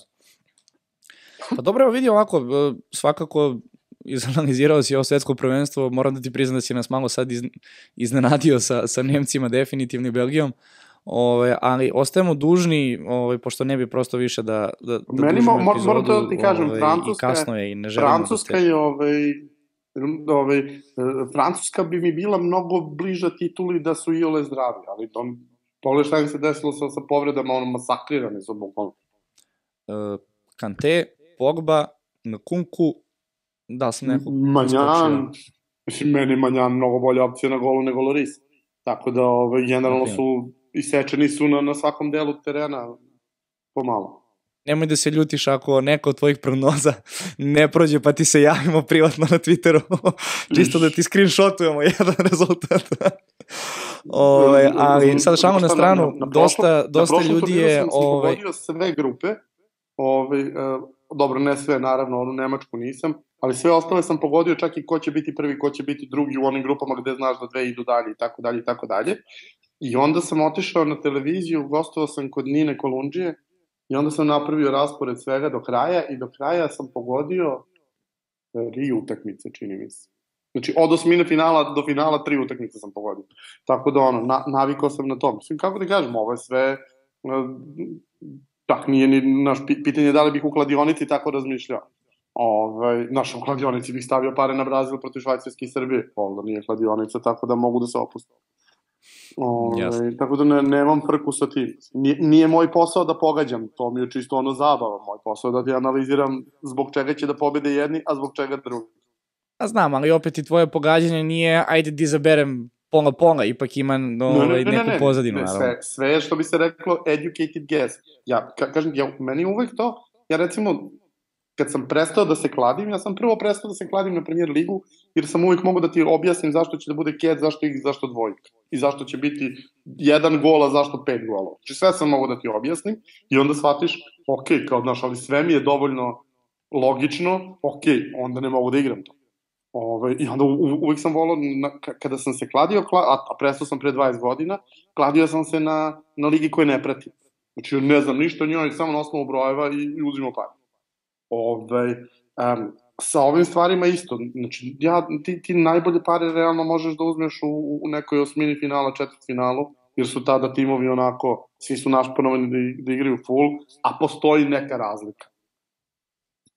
Pa dobro, evo vidi ovako, svakako izanalizirao si ovo svetsko prvenstvo, moram da ti priznam da si nas malo sad iznenadio sa Nemcima, definitivno i Belgijom, ali ostajemo dužni, pošto ne bi prosto više da dužimo epizodu. Moram to da ti kažem, Francuska bi mi bila mnogo bliža tituli da su iole zdravi, ali pogledaj šta im se desilo sa povredama, masakrirani su bukvalno. Kanté, Pogba, Nkunku, da sam nekog... Manjan, mislim, meni Manjan mnogo bolja opcija na golu nego Loris. Tako da, generalno su isečeni su na svakom delu terena pomalo. Nemoj da se ljutiš ako neka od tvojih prognoza ne prođe, pa ti se javimo privatno na Twitteru, čisto da ti screenshotujemo jedan rezultat. Ali sad šalno na stranu, dosta ljudi je... Sam pogodio sve grupe, dobro, ne sve, naravno, onu Nemačku nisam, ali sve ostale sam pogodio, čak i ko će biti prvi, ko će biti drugi u onim grupama gde znaš da dve idu dalje i tako dalje i tako dalje. I onda sam otišao na televiziju, gostovao sam kod Nine Kolundžije i onda sam napravio raspored svega do kraja i do kraja sam pogodio 3 utakmice, čini mi se. Znači, od osmine finala do finala 3 utakmice sam pogodio. Tako da, navikao sam na to. Mislim, kako ti kažem, ovo je sve... Tak, nije ni naš pitanje da li bih u kladionici tako razmišljao. Naš u kladionici bih stavio pare na Brazil protiv Švajcarske i Srbije. Ovo nije kladionica, tako da mogu da se opustim. Tako da nemam frku sa tim. Nije moj posao da pogađam, to mi je čisto ono zabava. Moj posao je da ti analiziram zbog čega će da pobede jedni, a zbog čega drugi. A znam, ali opet i tvoje pogađanje nije ajde da izaberem pola, ipak ima neku pozadinu. Sve što bi se reklo educated guess. Kažem, meni uvek to, ja recimo, kad sam prestao da se kladim, ja sam prvo prestao da se kladim na Premier ligu, jer sam uvek mogu da ti objasnim zašto će da bude ket, zašto x, zašto dvojka. I zašto će biti 1 gol, a zašto 5 golova. Znači sve sam mogu da ti objasnim i onda shvatiš, ok, kao znaš, ali sve mi je dovoljno logično, ok, onda ne mogu da igram to. I onda uvijek sam volao, kada sam se kladio, a prestao sam pre 20 godina, kladio sam se na ligi koje ne pratim. Znači, ne znam ništa o njoj, samo na osnovu brojeva i uzimo pare. Sa ovim stvarima isto. Znači, ti najbolje pare realno možeš da uzmeš u nekoj osmini finala, četvrtfinalu, jer su tada timovi onako, svi su našponovani da igraju full, a postoji neka razlika.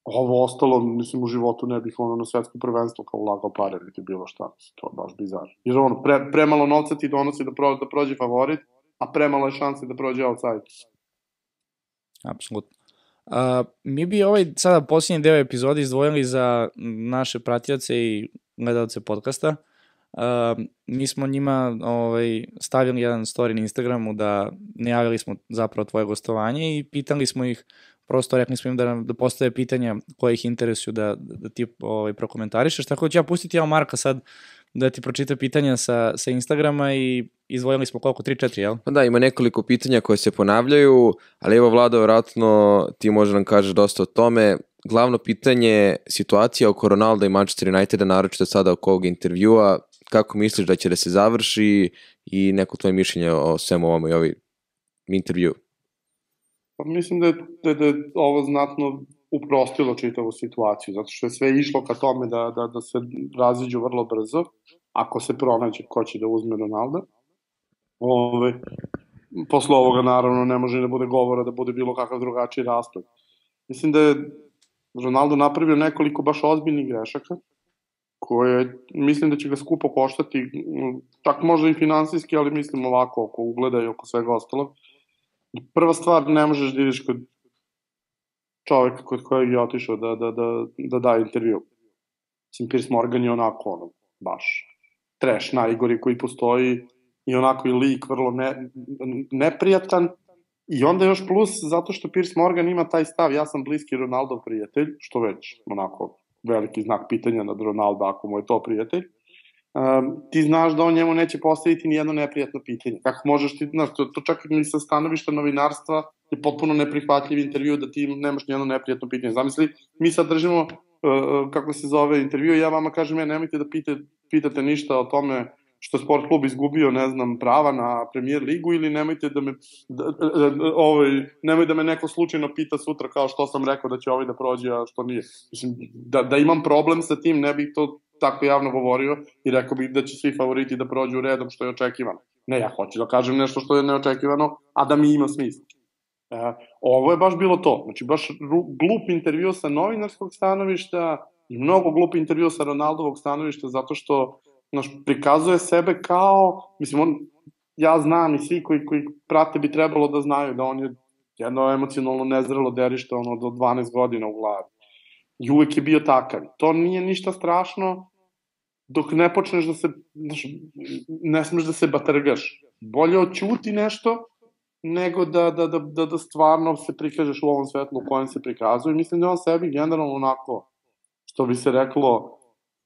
Ovo ostalo, mislim, u životu ne bih na svetsko prvenstvo kao ulagao pare, niti bilo šta, to je baš bizar. Jer premalo novca ti donosi da prođe favorit, a premalo je šanse da prođe outside. Apsolutno. Mi bi sada posljednji deo epizode izdvojili za naše pratioce i gledalce podcasta. Mi smo njima stavili jedan story na Instagramu da najavili smo zapravo tvoje gostovanje i pitali smo ih, prosto rekli smo im da postave pitanja koje ih interesuju da ti prokomentarišeš, tako da ću ja pustiti Marka sad da ti pročita pitanja sa Instagrama i izdvojili smo koliko, 3-4, jel? Pa da, ima nekoliko pitanja koje se ponavljaju, ali evo Vlado, vjerojatno ti možda nam kažeš dosta o tome. Glavno pitanje, situacija oko Ronalda i Manchester Uniteda, naročito sada oko ovog intervjua, kako misliš da će da se završi i neko tvoje mišljenje o svemu ovome i ovaj intervju? Pa mislim da je ovo znatno uprostilo čitavu situaciju, zato što je sve išlo ka tome da se raziđu vrlo brzo, ako se pronađe ko će da uzme Ronalda. Posle ovoga naravno ne može da bude govora da bude bilo kakav drugačiji rasplet. Mislim da je Ronaldo napravio nekoliko baš ozbiljnih grešaka, koje mislim da će ga skupo koštati, čak možda i finansijski, ali mislim ovako oko ugleda i oko svega ostalog. Prva stvar, ne možeš da ideš kod čoveka kod kojeg je otišao da da intervju. Mislim, Piers Morgan je onako, baš trash, najgori koji postoji i onako i lik vrlo neprijatan. I onda još plus, zato što Piers Morgan ima taj stav, ja sam bliski Ronaldov prijatelj, što već onako veliki znak pitanja nad Ronaldo ako mu je to prijatelj. Ti znaš da on njemu neće postaviti ni jedno neprijatno pitanje. Kako možeš ti, znaš, to čak i sa stanovišta novinarstva je potpuno neprihvatljiv intervju da ti nemaš ni jedno neprijatno pitanje. Zamisli, mi sad držimo, kako se zove intervju, ja vama kažem, nemojte da pitate ništa o tome što je sport klub izgubio, ne znam, prava na Premier ligu ili nemojte da me neko slučajno pita sutra kao što sam rekao da će da prođe, a što nije. Mislim, da imam problem sa tim, ne bih to tako javno govorio i rekao bih da će svi favoriti da prođu redom što je očekivano. Ne, ja hoću da kažem nešto što je neočekivano, a da mi ima smisla. Ovo je baš bilo to. Znači, baš glup intervju sa novinarskog stanovišta i mnogo glup intervju sa Ronaldovog stanovišta zato što prikazuje sebe kao, mislim, ja znam i svi koji prate bi trebalo da znaju da on je jedno emocionalno nezrelo derište do 12 godina u glavi. I uvek je bio takav. To nije ništa strašno dok ne počneš da se, ne smeš da se batrgaš. bolje oćuti nešto, nego da stvarno se prikažeš u ovom svetlu u kojem se prikazuje. Mislim da je on sebi generalno onako, što bi se reklo,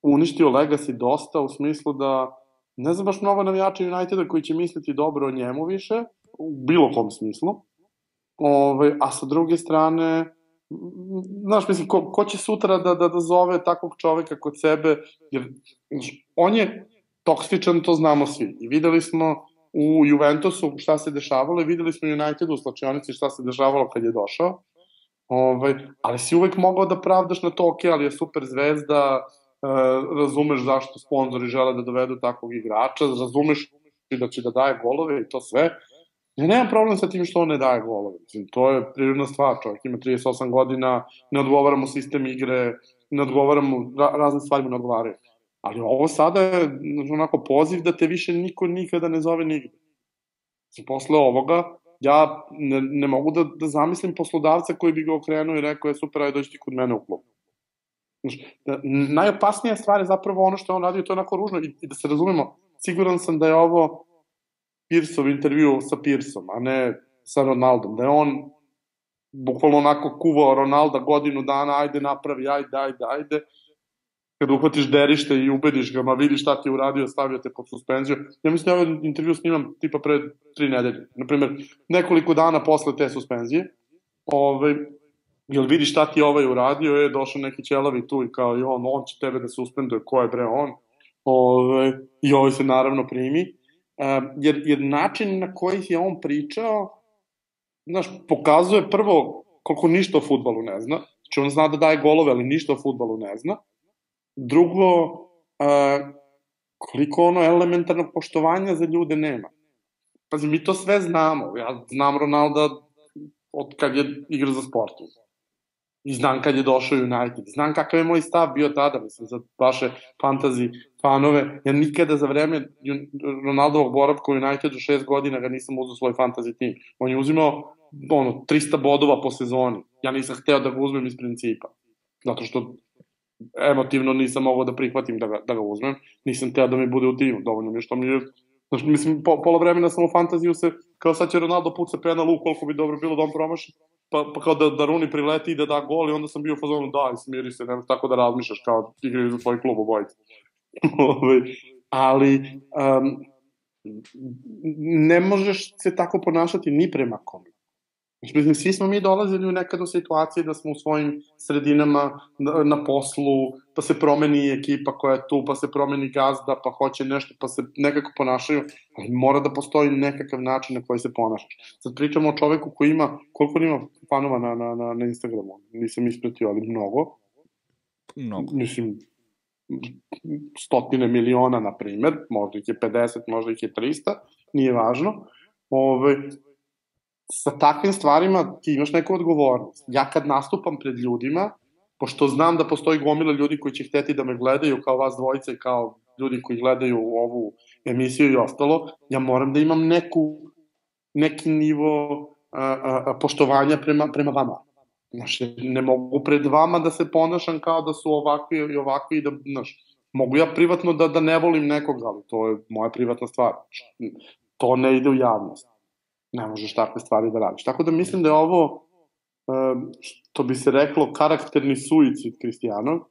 uništio legacy dosta, u smislu da ne znam baš mnogo navijača Uniteda koji će misliti dobro o njemu više, u bilo kom smislu, a sa druge strane, znaš, mislim, ko će sutra da zove takvog čoveka kod sebe, jer on je toksičan, to znamo svi. I videli smo u Juventusu šta se dešavalo i videli smo u Unitedu u slačionici šta se dešavalo kad je došao. Ali si uvek mogao da pravdaš na to, ok, ali je super zvezda, razumeš zašto sponzori žele da dovedu takvog igrača, razumeš da će da daje golove i to sve. Ja nemam problem sa tim što on ne daje golove. To je prirodna stvar, čovjek ima 38 godina, ne odgovara mu sistem igre, ne odgovara mu, razne stvari mu ne odgovaraju. Ali ovo sada je onako poziv da te više niko nikada ne zove nigde. Posle ovoga, ja ne mogu da zamislim poslodavca koji bi ga okrenuo i rekao je super, ajde dođi ti kod mene u klub. Najopasnija stvar je zapravo ono što je on radio, to je onako ružno i da se razumemo, siguran sam da je ovo Pierceov intervju sa Pierceom, a ne sa Ronaldom, da je on bukvalno onako kuvao Ronalda godinu dana, ajde napravi, ajde, kada uhvatiš derište i ubediš ga, ma vidi šta ti je uradio, stavio te pod suspenziju. Ja mislim da ovaj intervju snimam tipa pre 3 nedelje. Naprimer, nekoliko dana posle te suspenzije, jel vidi šta ti je ovaj uradio, je došao neki ćelavi tu i kao, on će tebe da suspenduje, ko je bre on, i ovaj se naravno primi, jer način na koji je on pričao, znaš, pokazuje prvo koliko ništa o fudbalu ne zna, znači on zna da daje golove, ali ništa o fudbalu ne zna, drugo, koliko ono elementarnog poštovanja za ljude nema. Pazi, mi to sve znamo, ja znam Ronalda od kad je igra za Sporting. I znam kad je došao United. Znam kakav je moj stav bio tada, mislim, za vaše fantasy fanove. Ja nikada za vreme Ronaldovog boravka u Unitedu 6 godina ga nisam uzeo svoj fantasy tim. On je uzimao 300 bodova po sezoni. Ja nisam hteo da ga uzmem iz principa. Zato što emotivno nisam mogao da prihvatim da ga uzmem. Nisam hteo da mi bude u timu. Dovoljno mi je što mi je... Znači, mislim, pola vremena sam u fantaziju se, kao sad će Ronaldo puca penal u, koliko bi dobro bilo da on promaši, pa kao da Rooney prileti i da da gol i onda sam bio u fazonu, daj, smiri se, nema tako da razmišljaš, kao igraju za tvoj klub obojica. Ali ne možeš se tako ponašati ni prema kome. Znači, mislim, svi smo mi dolazili u nekadu situacije da smo u svojim sredinama na poslu, pa se promeni ekipa koja je tu, pa se promeni gazda, pa hoće nešto, pa se nekako ponašaju, ali mora da postoji nekakav način na koji se ponašaš. Sad pričamo o čoveku koji ima, koliko ima fanova na Instagramu, nisam ispratio, ali mnogo. Mislim, 100 miliona, na primer, možda ih je 50, možda ih je 300, nije važno. Sa takvim stvarima ti imaš neku odgovornost. Ja kad nastupam pred ljudima, pošto znam da postoji gomila ljudi koji će hteti da me gledaju kao vas dvojica i kao ljudi koji gledaju ovu emisiju i ostalo, ja moram da imam neki nivo poštovanja prema vama. Znači, ne mogu pred vama da se ponašam kao da su ovakvi i ovakvi, da, znaš, mogu ja privatno da ne volim nekoga, ali to je moja privatna stvar. To ne ide u javnost. Ne možeš takve stvari da radiš. Tako da mislim da je ovo, što bi se reklo, karakterni suicid Cristiano,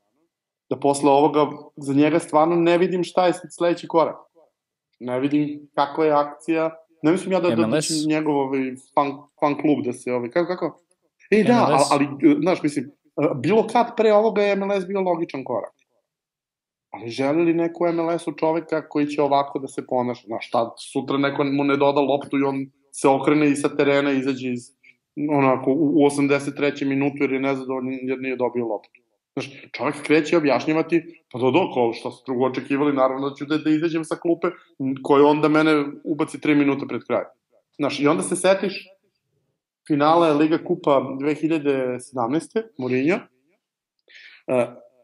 da posle ovoga za njega stvarno ne vidim šta je sledeći korak. Ne vidim kakva je akcija. Ne mislim ja da će njegov fan klub da se... Kako? Da, ali, znaš, mislim, bilo kad pre ovoga je MLS bio logičan korak. Ali želi li neko MLS-u čoveka koji će ovako da se ponaša? Znaš, sutra neko mu ne doda loptu i on se okrene i sa terena izađe onako u 83. minutu jer je nezadovoljno jer nije dobio loptu. Znaš, čovjek kreće objašnjavati, pa kao što su drugo očekivali, naravno da ću da izađem sa klupe koje onda mene ubaci 3 minuta pred kraj. Znaš, i onda se setiš finale Liga Kupa 2017. Mourinho,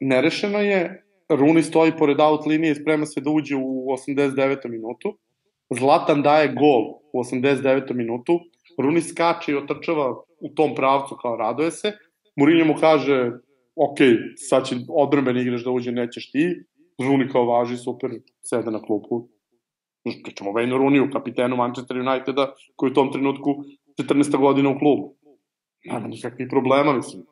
nerešeno je, Rooney stoji pored out linije i sprema se da uđe u 89. minutu, Zlatan daje gol u 89. minutu, Rooney skače i otrčava u tom pravcu kao raduje se, Mourinho mu kaže, ok, sad će odbrambeni igrač da uđe, nećeš ti, Rooney kao važi, super, sede na klupu. Pričamo o Wayne Rooney, kapitenu Manchester Uniteda, koji je u tom trenutku 14. godina u klubu. Nema nikakvih problema, mislim.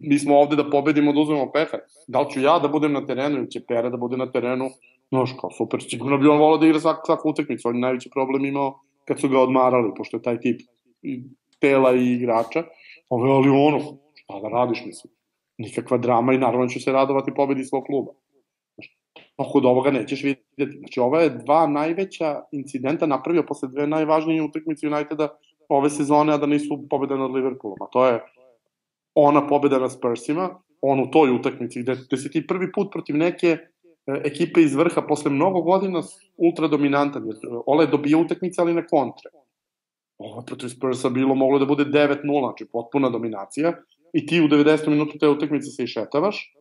Mi smo ovde da pobedimo, da uzmemo peha. Da li ću ja da budem na terenu ili će Pera da bude na terenu? Znaš, kao super, sigurno bi on volao da igra svaku utakmicu. On je najveći problem imao kad su ga odmarali, pošto je taj tip tela i igrača. Ali ono, šta da radiš, mislim. Nikakva drama i naravno ću se radovati pobedi svog kluba. Oko od ovoga nećeš vidjeti. Znači, ovo je dva najveća incidenta napravio posle dve najvažnije utakmice Uniteda ove sezone, a da nisu pobjeda nad Liverpoolom. A to je ona pobjeda na Spursima, on u toj utakmici, gde si ti prvi put protiv neke ekipe iz vrha posle mnogo godina ultra dominantan. Ole je dobio utakmice, ali na kontre. Ovo protiv Spursa bilo moglo da bude 9-0, znači potpuna dominacija. I ti u 90. minutu te utakmice se išetavaš.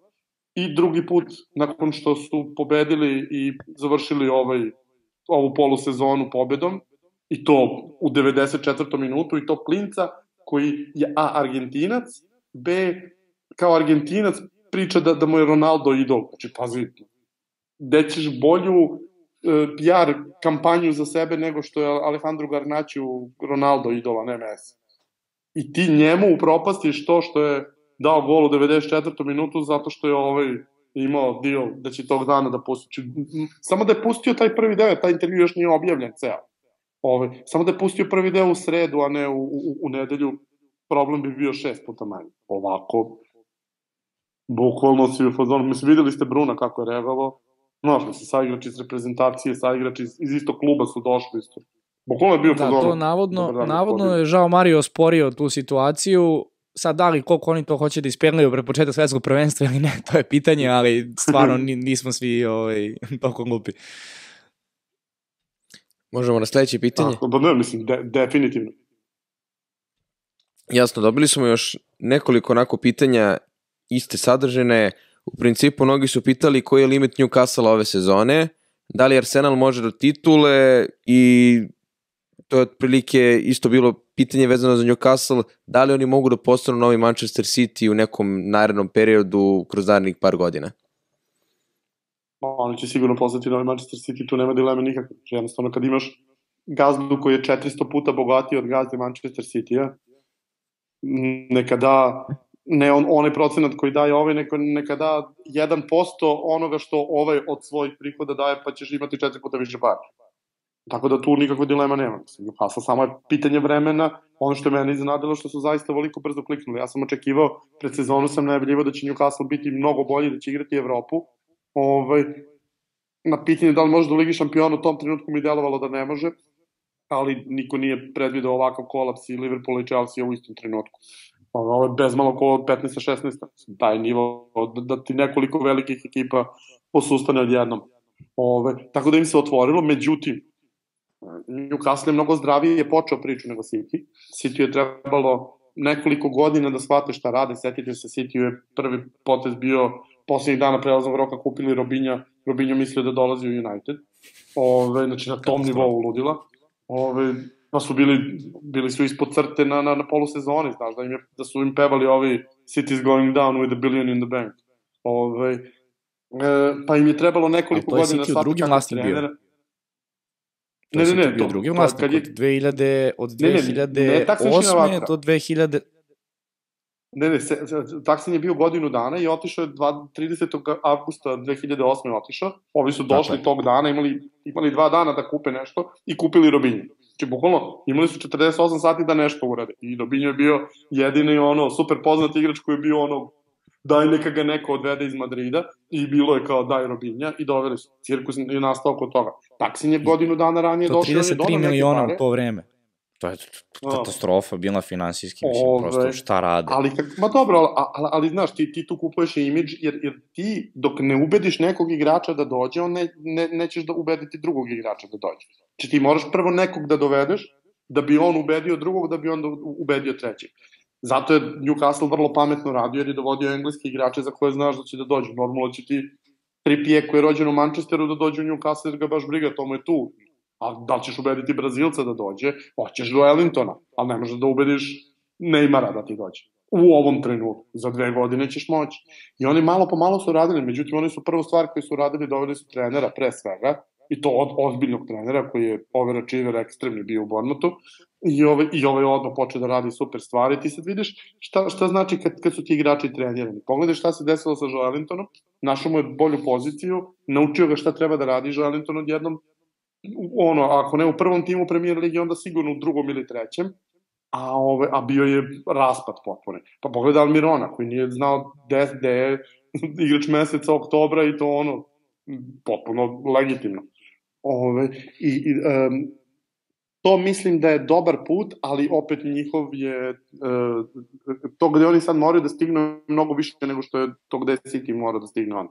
I drugi put, nakon što su pobedili i završili ovu polusezonu pobedom, i to u 94. minutu, i to klinca koji je A, Argentinac, B, kao Argentinac priča da mu je Ronaldo idol. Znači, pazi, gde ćeš bolju PR kampanju za sebe nego što je Alejandro Garnacho Ronaldo idola, ne Messi. I ti njemu upropastiš to što je dao gol u 94. minutu zato što je imao dio da će tog dana da pusti. Samo da je pustio taj prvi deo, taj intervju još nije objavljen ceo. Samo da je pustio prvi deo u sredu, a ne u nedelju, problem bi bio 6 puta manji. Ovako, bukvalno si u fazonu. Mislim, videli ste Bruna kako je reagovao. Znaš, mislim, saigrači iz reprezentacije, saigrači iz istog kluba su došli isto. Bukvalno je bio fazonu. Da, to navodno je Žao Mario osporio tu situaciju. Sad, da li koliko oni to hoće da ispeglaju pre početka svetskog prvenstva ili ne, to je pitanje, ali stvarno nismo svi toliko glupi. Možemo na sledeće pitanje? Pa ne, mislim, definitivno. Jasno, dobili smo još nekoliko onako pitanja iste sadržine. U principu, mnogi su pitali koji je limit Newcastle ove sezone, da li Arsenal može do titule, i to je otprilike isto bilo pitanje vezano za Newcastle, da li oni mogu da postanu novi Manchester City u nekom narednom periodu kroz narednih par godina? Oni će sigurno postati novi Manchester City, tu nema dileme nikakve. Jednostavno, kad imaš gazdu koji je 400 puta bogatiji od gazde Manchester City-a, neka da, ne onaj procenat koji daje neka da 1% onoga što od svojih prihoda daje, pa ćeš imati 4 puta više para. Tako da tu nikakve dilema nema. Newcastle samo je pitanje vremena. Ono što je mene iznenadilo što su zaista veliko brzo kliknuli. Ja sam očekivao, pred sezonu sam najavljivao da će Newcastle biti mnogo bolji, da će igrati Evropu. Na pitanje da li može do Ligi šampiona u tom trenutku mi delovalo da ne može, ali niko nije predvideo ovakav kolaps i Liverpoola i Chelsea u istom trenutku. Ovo je bez malo ko 15-16. Taj nivo da ti nekoliko velikih ekipa posustane odjednom. Tako da im se otvorilo, međutim, Newcastle je mnogo zdravije počeo priču nego City. City je trebalo nekoliko godina da shvate šta rade. Setite se, City je prvi potez bio poslednjih dana prelaznog roka, kupili Robinja. Robinjo mislio da dolazi u United. Znači na tom nivou ludila. Pa su bili su ispod crte na polusezoni, znaš, da su im pevali City's going down with $1 billion in the bank. Pa im je trebalo nekoliko godina da shvate kako trenera. Ne, to drugi vlasnik, od 2008. do 2000... Ne, Taksin je bio godinu dana i otišao je 30. avgusta 2008. otišao. Ovi su došli tog dana, imali 2 dana da kupe nešto i kupili Robinju. Znači, bukvalno, imali su 48 sati da nešto urade. I Robinjo je bio jedini super poznat igrač koji je bio daj neka ga neko odvede iz Madrida, i bilo je kao daj Robinja, i doveli su. Cirkus je nastao kod toga. Taksin je godinu dana ranije došao. 33 miliona u to vreme. To je katastrofa bila finansijski, mislim, prosto šta rade. Ma dobro, ali znaš, ti tu kupuješ imidž, jer ti dok ne ubediš nekog igrača da dođe, on nećeš da ubediti drugog igrača da dođe. Znači ti moraš prvo nekog da dovedeš, da bi on ubedio drugog, da bi on ubedio trećeg. Zato je Newcastle vrlo pametno radio, jer je dovodio engleske igrače za koje znaš da će da dođu. Normalno će ti Trippier koji je rođen u Manchesteru da dođe u Newcastle, jer ga baš briga, to mu je tu. A da li ćeš ubediti Brazilca da dođe? Hoćeš do Ellingtona, ali ne možeš da ubediš Neymara da ti dođe. U ovom trenutku, za 2 godine ćeš moći. I oni malo po malo su radili, međutim oni su prvu stvar koju su radili, doveli su trenera pre svega, i to od ozbiljnog trenera koji je Over Achiever ekstremni bio u Bournemouthu i ovaj odmah počeo da radi super stvari. Ti sad vidiš šta znači kad su ti igrači trenirani. Pogledaj šta se desilo sa Joelintonom, našao mu je bolju poziciju, naučio ga šta treba da radi Joelinton odjednom, ako ne u prvom timu Premier Ligi, onda sigurno u drugom ili trećem, a bio je raspad potpuno. Pa pogledaj Almirona, koji nije znao gde je igrač meseca oktobra i to potpuno legitimno. To mislim da je dobar put, ali opet njihov je to gde oni sad moraju da stignu mnogo više nego što je to gde City mora da stigne on.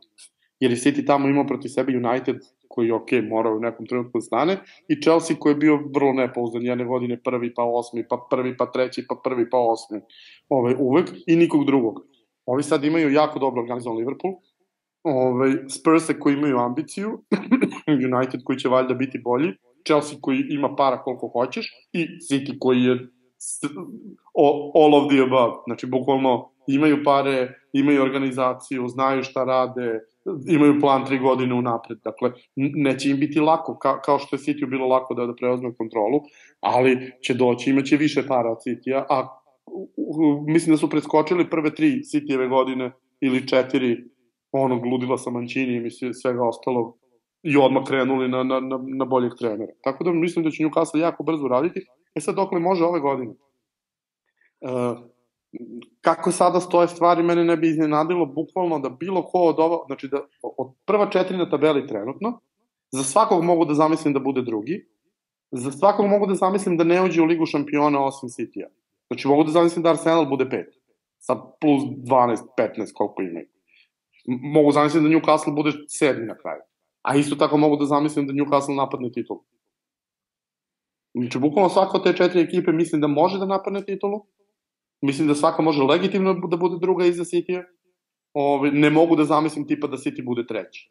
Jer je City tamo imao protiv sebe United koji je morao u nekom trenutku da stane i Chelsea koji je bio vrlo nepouzdan, jedne godine prvi pa osmi, pa prvi pa treći, pa prvi pa osmi, uvek i nikog drugog. Ovi sad imaju jako dobro organizovan Liverpool, Spurse koji imaju ambiciju, United koji će valjda biti bolji, Chelsea koji ima para koliko hoćeš i City koji je all of the above, znači bukvalno imaju pare, imaju organizaciju, znaju šta rade, imaju plan 3 godine unapred, dakle neće im biti lako, kao što je City bilo lako da preuzme kontrolu, ali će doći, imaće više para od City-a, a mislim da su preskočili prve 3 City-eve godine ili 4 onog ludila sa Mancini i svega ostalo i odmah krenuli na boljeg trenera. Tako da mislim da će Newcastle jako brzo raditi. Sad dokle može ove godine. Kako sada stoje stvari, mene ne bi iznenadilo bukvalno da bilo ko od ovo, znači da od prva 4 na tabeli trenutno, za svakog mogu da zamislim da bude drugi, za svakog mogu da zamislim da ne uđe u Ligu šampiona osim City-a. Znači mogu da zamislim da Arsenal bude 5, sa plus 12, 15 koliko imaju. Mogu zamislim da Newcastle bude 7 na kraju. A isto tako mogu da zamislim da Newcastle napadne titulu. Znači, bukvalno svaka od te 4 ekipe mislim da može da napadne titulu. Mislim da svaka može legitimno da bude druga iza City-a. Ne mogu da zamislim tipa da City bude treći.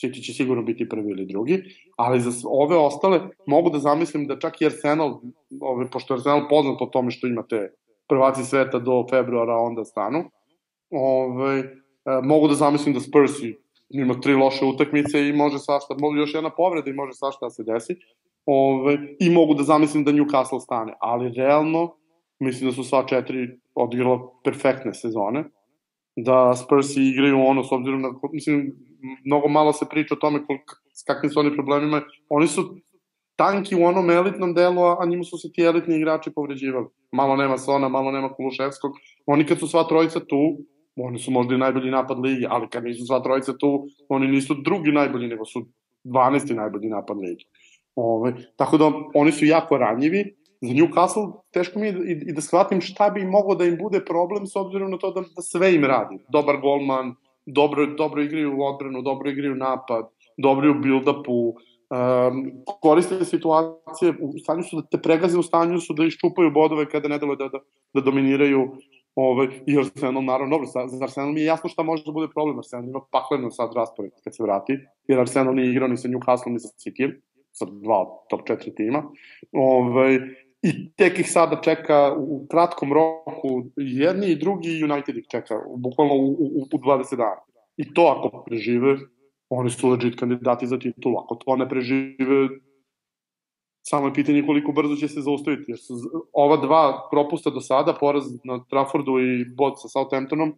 City će sigurno biti prvi ili drugi. Ali za ove ostale mogu da zamislim da čak i Arsenal, pošto je Arsenal poznat po tome što imate prvaci sveta do februara, onda stanu. Mogu da zamislim da Spursi ima 3 loše utakmice i može svašta, još jedna povreda i može svašta da se desi. I mogu da zamislim da Newcastle stane, ali realno mislim da su sva 4 odigrala perfektne sezone, da Spursi igraju s obzirom na, mislim, mnogo malo se priča o tome s kakvim su oni problemima, oni su tanki u onom elitnom delu, a njima su se ti elitni igrači povređivali. Malo nema Sona, malo nema Kuluševskog, oni kad su sva trojica tu, oni su možda i najbolji napad ligi, ali kad nisu sva trojica tu, oni nisu drugi najbolji, nego su 12. najbolji napad ligi. Tako da oni su jako ranjivi. Za Newcastle teško mi je i da shvatim šta bi moglo da im bude problem s obzirom na to da sve im radi. Dobar golman, dobro igraju u odbranu, dobro igraju napad, dobro u build-upu, koriste situacije, u stanju su da te pregaze, u stanju su da iščupaju bodove kada ne dele da dominiraju. I Arsenal, naravno, dobro, za Arsenal mi je jasno šta može da bude problem. Arsenal ima pakleno sad raspored kad se vrati, jer Arsenal nije igrao ni sa Newcastle ni sa City, sa 2 top 4 tima. I tek ih sada čeka u kratkom roku, jedni i drugi United ih čeka, bukvalno u 20 dana. I to ako prežive, oni su legit kandidati za titulu. Ako to ne prežive, samo je pitanje koliko brzo će se zaustaviti. Jer su ova 2 propusta do sada, poraz na Traffordu i bod sa Southamptonom,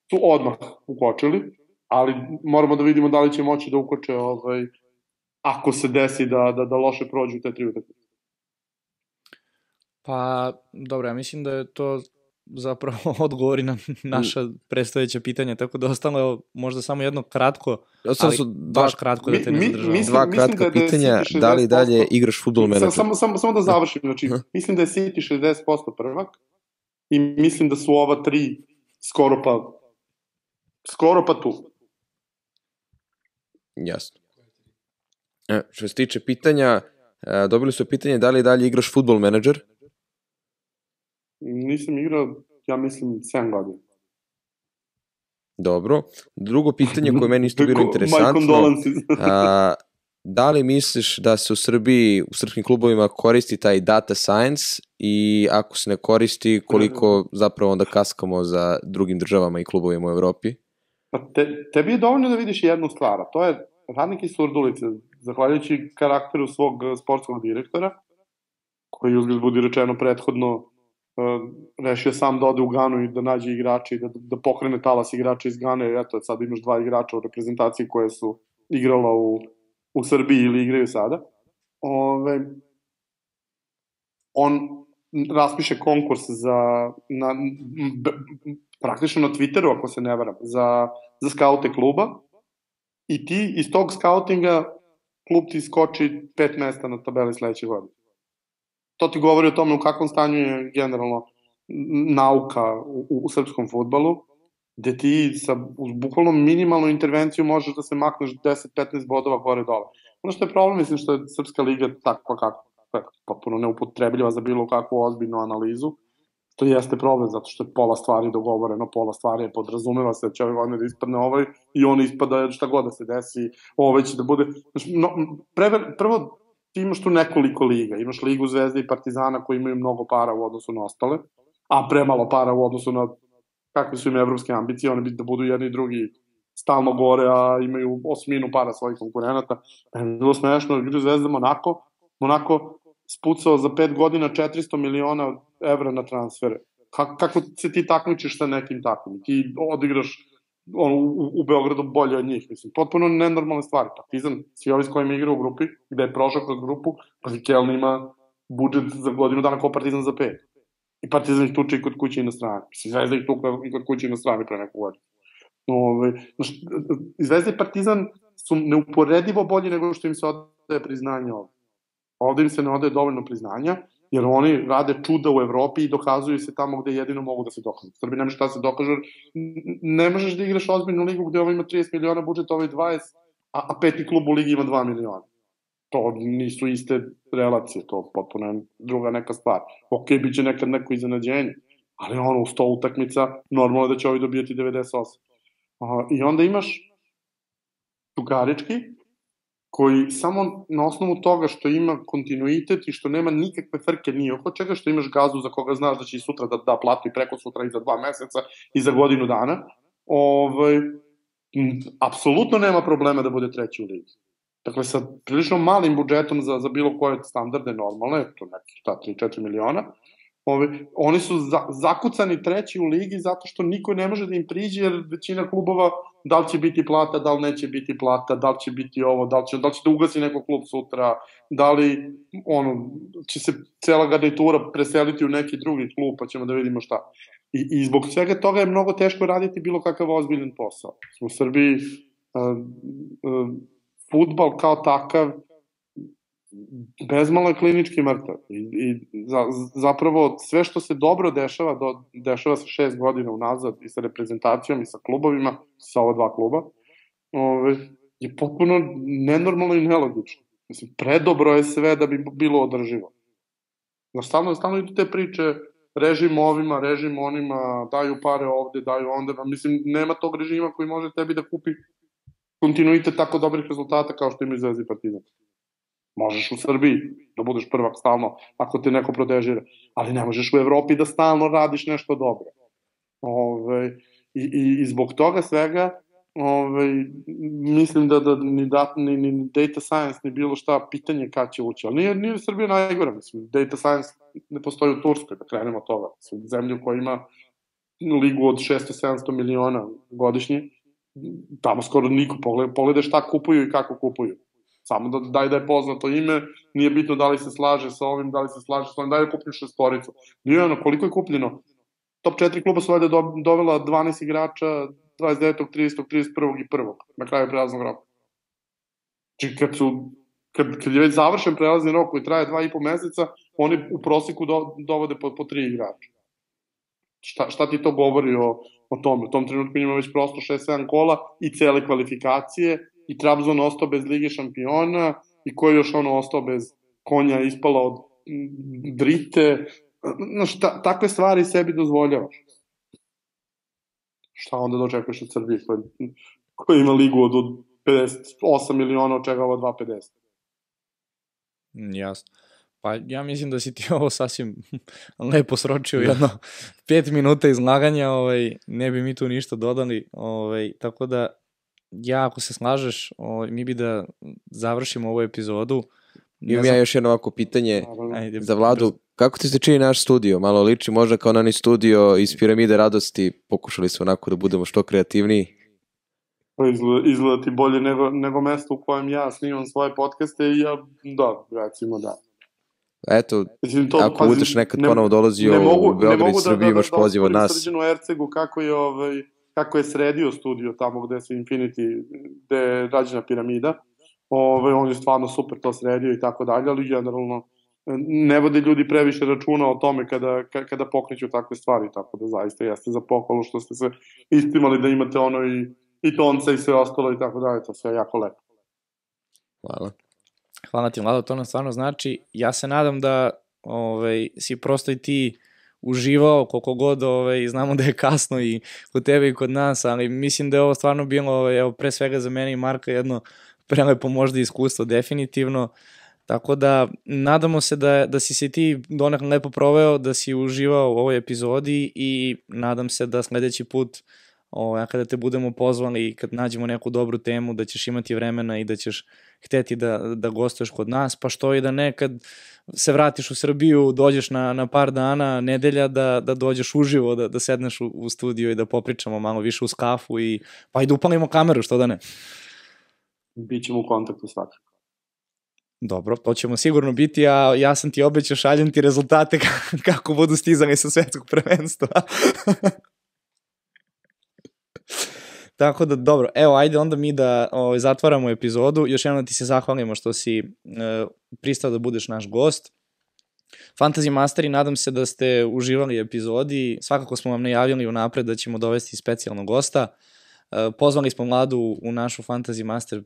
su odmah ukočili, ali moramo da vidimo da li će moći da ukoče ako se desi da loše prođu te 3 utakmice. Pa, dobro, ja mislim da je to zapravo odgovori na naša predstojeća pitanja, tako da ostalo možda samo jedno kratko, ali baš kratko da te ne zadržavam. 2 kratka pitanja, da li dalje igraš Football Manager? Samo da završim, znači, mislim da je City 60% prvak i mislim da su ova 3 skoro pa tu. Jasno. Što se tiče pitanja, dobili su pitanje da li dalje igraš Football Manager? Nisam igrao, ja mislim, 7 godina. Dobro. Drugo pitanje koje meni isto bilo interesantno, da li misliš da se u Srbiji, u srpskim klubovima koristi taj data science i ako se ne koristi, koliko zapravo onda kaskamo za drugim državama i klubovima u Evropi? Pa tebi je dovoljno da vidiš jednu stvar, a to je radnik iz Surdulice, zahvaljujući karakteru svog sportskog direktora, koji uzgled budi rečeno prethodno rešio sam da ode u Ganu i da nađe igrače i da pokrene talas igrača iz Gane. Eto, sad imaš 2 igrača u reprezentaciji koje su igrala u Srbiji ili igraju sada. On raspiše konkurs praktično na Twitteru, ako se ne varam, za skaute kluba i ti iz tog skautinga klub ti skoči 5 mesta na tabeli sledeće godine. To ti govori o tome u kakvom stanju je generalno nauka u srpskom fudbalu, gde ti sa bukvalno minimalnom intervencijom možeš da se makneš 10-15 bodova gore dole. Ono što je problem, mislim što je Srpska liga takva kako, potpuno neupotrebljiva za bilo kakvu ozbiljnu analizu, to jeste problem, zato što je pola stvari dogovoreno, pola stvari je podrazumeva se da će ove godine da ispadne ovaj i on ispada šta god da se desi, ovaj će da bude... Prvo, ti imaš tu nekoliko liga, imaš Ligu Zvezde i Partizana koji imaju mnogo para u odnosu na ostale, a premalo para u odnosu na kakve su im evropske ambicije, one bi da budu jedni i drugi stalno gore, a imaju 8 para svojih konkurenata. Bilo smešno, igra Zvezda Monako spucao za 5 godina 400 miliona evra na transfere. Kako se ti takmičiš sa nekim takvim? Ti odigraš u Beogradu bolje od njih. Mislim, potpuno nenormalne stvari. Partizan, svi ovi s kojima igra u grupi, gde je prošao kroz grupu, Keln ima budžet za godinu dana kao Partizan za 5. I Partizan ih tuče i kod kuće i na strani. Zvezda ih tuče i kod kuće i na strani pre neku godinu. Zvezda i Partizan su neuporedivo bolji nego što im se odaje priznanje ovde. Ovde im se ne odaje dovoljno priznanja, jer oni rade čuda u Evropi i dokazuju se tamo gde jedino mogu da se dokažu. U Srbiji nema šta se dokaže, ne možeš da igraš ozbiljnu ligu gde ovo ima 30 miliona budžeta, ovo je 20, a peti klub u ligi ima 2 miliona. To nisu iste relacije, to potpuno je druga neka stvar. Ok, bit će nekad neko iznenađenje, ali u 100 utakmica normalno da će ovi dobijati 98. I onda imaš Čukarički, koji samo na osnovu toga što ima kontinuitet i što nema nikakve frke ni oko čega, što imaš Gazu za koga znaš da će i sutra da plati i preko sutra i za 2 meseca i za godinu dana, apsolutno nema problema da bude treći u ligi. Dakle, sa prilično malim budžetom za bilo koje standarde normalne, to neki 3-4 miliona, oni su zakucani treći u ligi zato što niko ne može da im priđe, jer većina klubova, da li će biti plata, da li neće biti plata, da li će biti ovo, da li će da ugasi neko klub sutra, da li će se cela garnitura preseliti u neki drugi klub, pa ćemo da vidimo šta. I zbog svega toga je mnogo teško raditi bilo kakav ozbiljan posao. U Srbiji fudbal kao takav bezmalo je klinički mrtav. I zapravo sve što se dobro dešava se 6 godina unazad i sa reprezentacijom i sa klubovima, sa ova 2 kluba, je potpuno nenormalno i nelogično. Mislim, predobro je sve da bi bilo održivo. Stalno idu te priče, režim ovima, režim onima, daju pare ovde, daju onda. Mislim, nema tog režima koji može tebi da kupi kontinuitet tako dobrih rezultata kao što imaju Zvezda i Partizan. Možeš u Srbiji da budeš prvak stalno ako te neko protežira, ali ne možeš u Evropi da stalno radiš nešto dobro. I zbog toga svega mislim da ni data science ni bilo šta pitanje kad će ući, ali nije u Srbiji najgore. Mislim, data science ne postoji u Turskoj, da krenemo od toga. Zemlju koja ima ligu od 600-700 miliona godišnje, tamo skoro niko. Pogledaj šta kupuju i kako kupuju. Samo da je poznato ime, nije bitno da li se slaže sa ovim, da li se slaže sa ovim, da je kupljeno 6. Nije koliko je kupljeno. Top 4 kluba su valjda dovela 12 igrača 29. 30. 31. i 1. na kraju prelaznog roka. Znači, kad je već završen prelazni rok koji traje 2,5 meseca, oni u proseku dovode po 3 igrača. Šta ti to govori o tome? U tom trenutku ima već prosto 6-7 kola i cele kvalifikacije, i Trabzon ostao bez Lige šampiona, i ko je još ostao bez konja ispala od drite. Takve stvari sebi dozvoljavaš. Šta onda dočekuješ od Srbije koja ima ligu od 58 miliona, od čega ova 2,50? Jasno. Pa ja mislim da si ti ovo sasvim lepo sročio, jedno 5 minuta izlaganja, ne bi mi tu ništa dodali, tako da ja ako se slažeš, mi bi da završimo ovu epizodu. Imam ja još jedno ovako pitanje Ajde, za Vladu. Kako ti se čini naš studio? Malo liči možda kao na onaj studio iz Piramide radosti. Pokušali smo onako da budemo što kreativniji. Izgleda ti bolje nego mesto u kojem ja snimam svoje podcaste i ja, recimo da. Eto, ako budeš nekad ponovo dolazio u Beograd i Srbiji, imaš poziv od nas. Srđanu Ercegu kako je sredio studio tamo gde se Infinity, gde je rađena Piramida. On je stvarno super to sredio i tako dalje, ali generalno ne vode ljudi previše računa o tome kada pokreću takve stvari, tako da zaista jeste za pohvalu što ste se istimali da imate ono i tonca i sve ostalo i tako dalje, to sve jako lepo. Hvala. Hvala ti, Vlado, to nam stvarno znači. Ja se nadam da si prosto i ti uživao koliko god, znamo da je kasno i kod tebe i kod nas, ali mislim da je ovo stvarno bilo, evo, pre svega za mene i Marka jedno prelepo možda iskustvo, definitivno. Tako da, nadamo se da si se ti donekle lepo proveo, da si uživao u ovoj epizodi i nadam se da sledeći put, kada te budemo pozvali i kad nađemo neku dobru temu, da ćeš imati vremena i da ćeš hteti da gostuješ kod nas, pa što i da nekad se vratiš u Srbiju, dođeš na par dana, nedelja, da dođeš uživo, da sedneš u studiju i da popričamo malo više uz kafu pa i da upalimo kameru, što da ne. Bićemo u kontaktu svakako. Dobro, to ćemo sigurno biti, a ja sam ti obećao, šaljem ti rezultate kako budu stizali sa svetskog prvenstva. Tako da, dobro, evo, ajde onda mi da zatvaramo epizodu. Još jednom ti se zahvalimo što si pristao da budeš naš gost. Fantasy Masteri, nadam se da ste uživali epizodi. Svakako smo vam najavili unapred da ćemo dovesti specijalnog gosta. Pozvali smo Vladu u našu Fantasy Master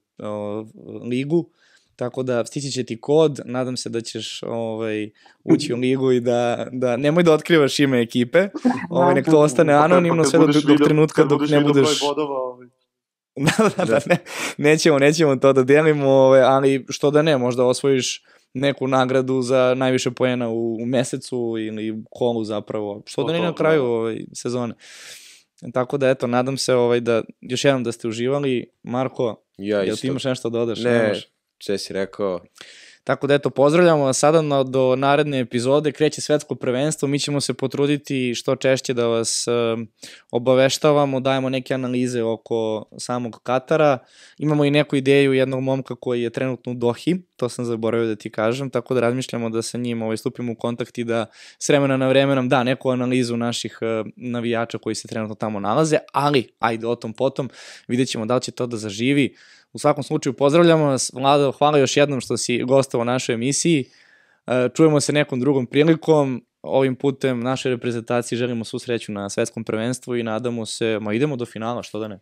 ligu, tako da stići će ti kod, nadam se da ćeš ući u ligu i da nemoj da otkrivaš ime ekipe, nek to ostane anonimno sve do trenutka dok ne budeš... Nećemo to da delimo, ali što da ne, možda osvojiš neku nagradu za najviše poena u mesecu ili kolu zapravo, što da ne na kraju sezone. Tako da, eto, nadam se da još jednom da ste uživali. Marko, jel ti imaš nešto da dodaš? Ne, sve si rekao. Tako da, eto, pozdravljamo vas sada do naredne epizode. Kreće svetsko prvenstvo, mi ćemo se potruditi što češće da vas obaveštavamo, dajemo neke analize oko samog Katara. Imamo i neku ideju jednog momka koji je trenutno u Dohi, to sam zaboravio da ti kažem, tako da razmišljamo da sa njim stupimo u kontakt i da s vremena na vreme nam da neku analizu naših navijača koji se trenutno tamo nalaze, ali, ajde o tom potom, vidjet ćemo da li će to da zaživi. U svakom slučaju pozdravljamo vas, Vlado, hvala još jednom što si gostovao u našoj emisiji, čujemo se nekom drugom prilikom, ovim putem našoj reprezentaciji želimo svu sreću na svetskom prvenstvu i nadamo se, idemo do finala, što da ne,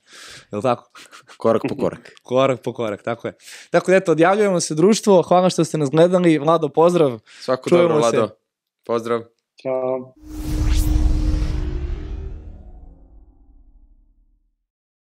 je li tako? Korak po korak. Korak po korak, tako je. Tako da, eto, odjavljujemo se društvo, hvala što ste nas gledali, Vlado, pozdrav. Svako dobro, Vlado. Pozdrav. Ćao.